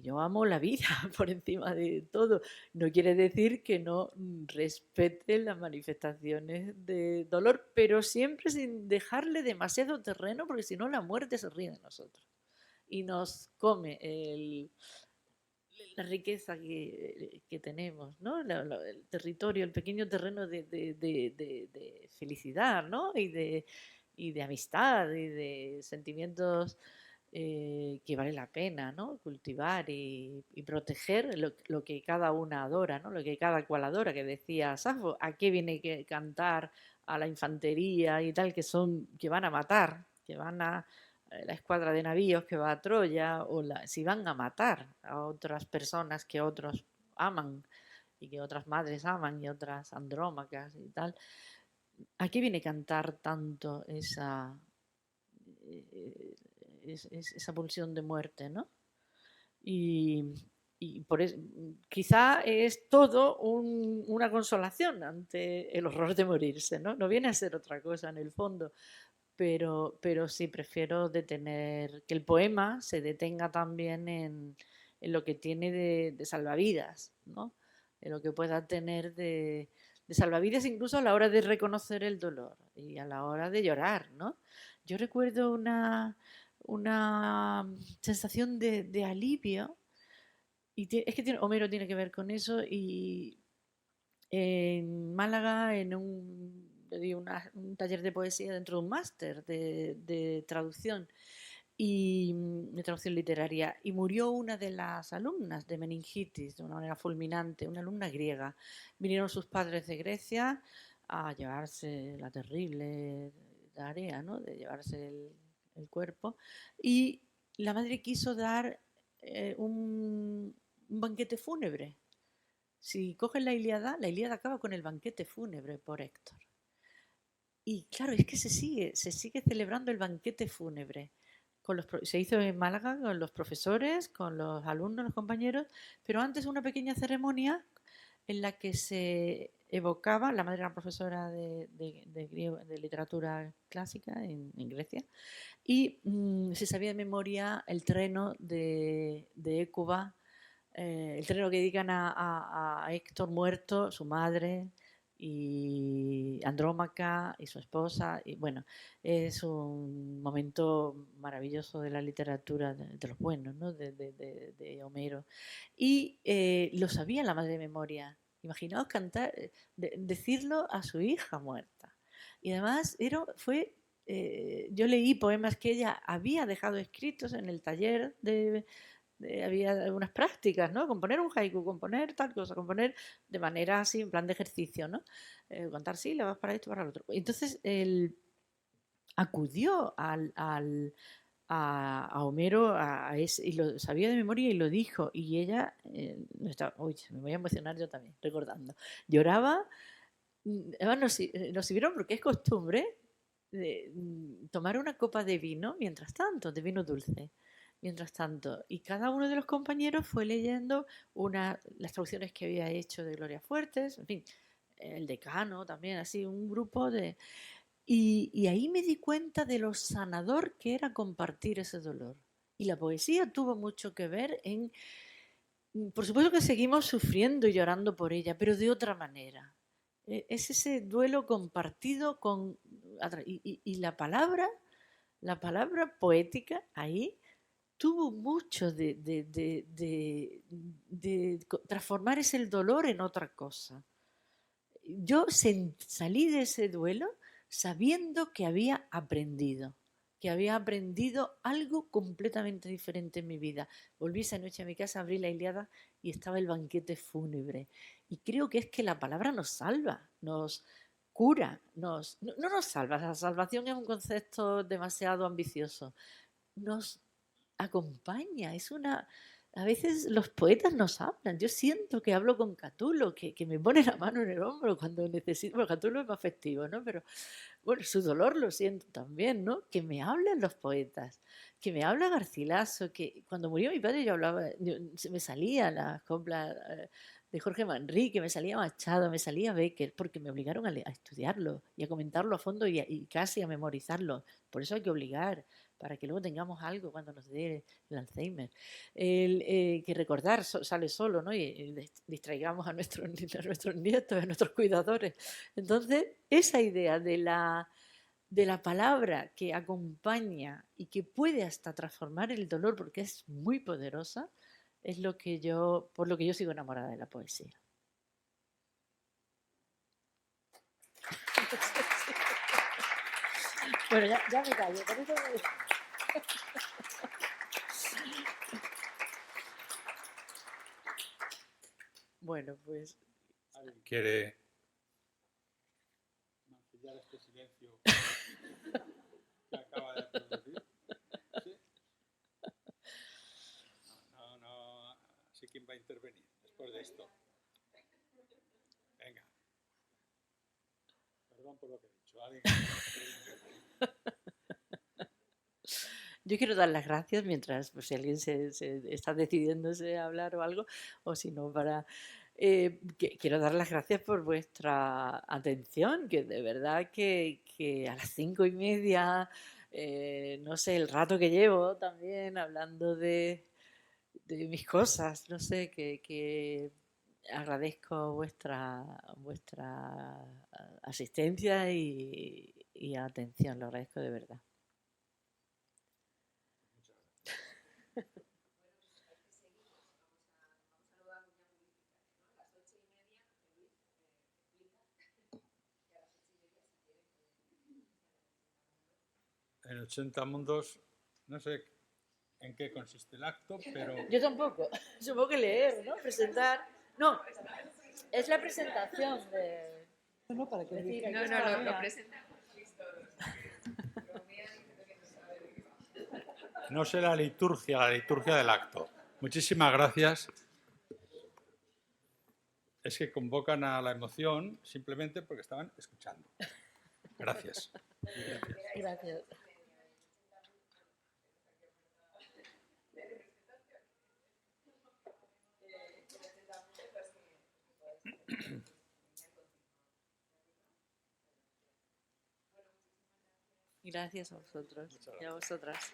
yo amo la vida por encima de todo. No quiere decir que no respete las manifestaciones de dolor, pero siempre sin dejarle demasiado terreno, porque si no la muerte se ríe de nosotros y nos come la riqueza que tenemos, ¿no? El territorio, el pequeño terreno de felicidad, ¿no? Y y de amistad y de sentimientos que vale la pena, ¿no? Cultivar y proteger lo que cada una adora, ¿no? Lo que cada cual adora, que decía Safo, ¿a qué viene que cantar a la infantería y tal, que van a matar, que van a la escuadra de navíos que va a Troya, o si van a matar a otras personas que otros aman y que otras madres aman y otras andrómacas y tal? ¿A qué viene cantar tanto esa esa pulsión de muerte, ¿no? Y por eso, quizá es todo una consolación ante el horror de morirse, ¿no? No viene a ser otra cosa en el fondo, pero sí prefiero detener, que el poema se detenga también en lo que tiene de salvavidas, ¿no? En lo que pueda tener de salvavidas incluso a la hora de reconocer el dolor y a la hora de llorar, ¿no? Yo recuerdo una sensación de alivio, y es que Homero tiene que ver con eso, y en Málaga, le di un taller de poesía dentro de un máster de traducción y de traducción literaria, y murió una de las alumnas de meningitis de una manera fulminante, una alumna griega. Vinieron sus padres de Grecia a llevarse la terrible tarea, ¿no? De llevarse el cuerpo, y la madre quiso dar un banquete fúnebre. Si coges la Ilíada acaba con el banquete fúnebre por Héctor. Y claro, es que se sigue celebrando el banquete fúnebre. Se hizo en Málaga con los profesores, con los alumnos, los compañeros, pero antes una pequeña ceremonia en la que se evocaba, la madre era profesora de literatura clásica en Grecia, y se sabía de memoria el treno de Hécuba, el treno que dedican a Héctor muerto, su madre y Andrómaca y su esposa. Y bueno, es un momento maravilloso de la literatura de los buenos, ¿no? de Homero. Y lo sabía la madre de memoria. Imaginaos cantar, decirlo a su hija muerta. Y además yo leí poemas que ella había dejado escritos en el taller había algunas prácticas, ¿no? Componer un haiku, componer tal cosa, componer de manera así, en plan de ejercicio, ¿no? Contar sílabas para esto, para lo otro. Entonces él acudió a Homero y lo sabía de memoria y lo dijo. Y ella, uy, me voy a emocionar yo también, recordando. Lloraba. Además nos sirvieron porque es costumbre tomar una copa de vino mientras tanto, de vino dulce. Mientras tanto, y cada uno de los compañeros fue leyendo las traducciones que había hecho de Gloria Fuertes, en fin, el decano también, así, un grupo de... Y ahí me di cuenta de lo sanador que era compartir ese dolor. Y la poesía tuvo mucho que ver en... Por supuesto que seguimos sufriendo y llorando por ella, pero de otra manera. Es ese duelo compartido y la palabra poética ahí tuvo mucho de transformar ese dolor en otra cosa. Yo salí de ese duelo sabiendo que había aprendido algo completamente diferente en mi vida. Volví esa noche a mi casa, abrí la Ilíada y estaba el banquete fúnebre. Y creo que es que la palabra nos salva, nos cura, no nos salva. La salvación es un concepto demasiado ambicioso. Nos acompaña, a veces los poetas nos hablan. Yo siento que hablo con Catulo, que me pone la mano en el hombro cuando necesito. Bueno, Catulo es más festivo, ¿no? Pero bueno, su dolor lo siento también, ¿no? Que me hablan los poetas, que me habla Garcilaso, que cuando murió mi padre me salía la copla de Jorge Manrique, me salía Machado, me salía Becker, porque me obligaron a estudiarlo y a comentarlo a fondo y casi a memorizarlo. Por eso hay que obligar, para que luego tengamos algo cuando nos dé el Alzheimer. Que recordar sale solo, ¿no? Y distraigamos a nuestros nietos, a nuestros cuidadores. Entonces, esa idea de la palabra que acompaña y que puede hasta transformar el dolor, porque es muy poderosa, es por lo que yo sigo enamorada de la poesía. Bueno, ya me callo. Con eso me... Bueno, pues ¿Alguien quiere mancillar este silencio que acaba de producir? ¿Sí? No. Así quién va a intervenir después de esto. Venga. Perdón por lo que he dicho. ¿Alguien quiere intervenir? yo quiero dar las gracias mientras, pues, si alguien se está decidiéndose a hablar o algo, o si no, para... quiero dar las gracias por vuestra atención, que de verdad que a las 5:30, no sé, el rato que llevo también hablando de mis cosas, no sé, que agradezco vuestra asistencia y atención, lo agradezco de verdad. En 80 mundos, no sé en qué consiste el acto, pero Yo tampoco. Supongo que leer, ¿no? Presentar. No, es la presentación de. No, para que Decir, aquí No, está, lo mira. presentamos. no sé la liturgia del acto. Muchísimas gracias. Es que convocan a la emoción simplemente porque estaban escuchando. Gracias. Gracias. Gracias a vosotros y a vosotras.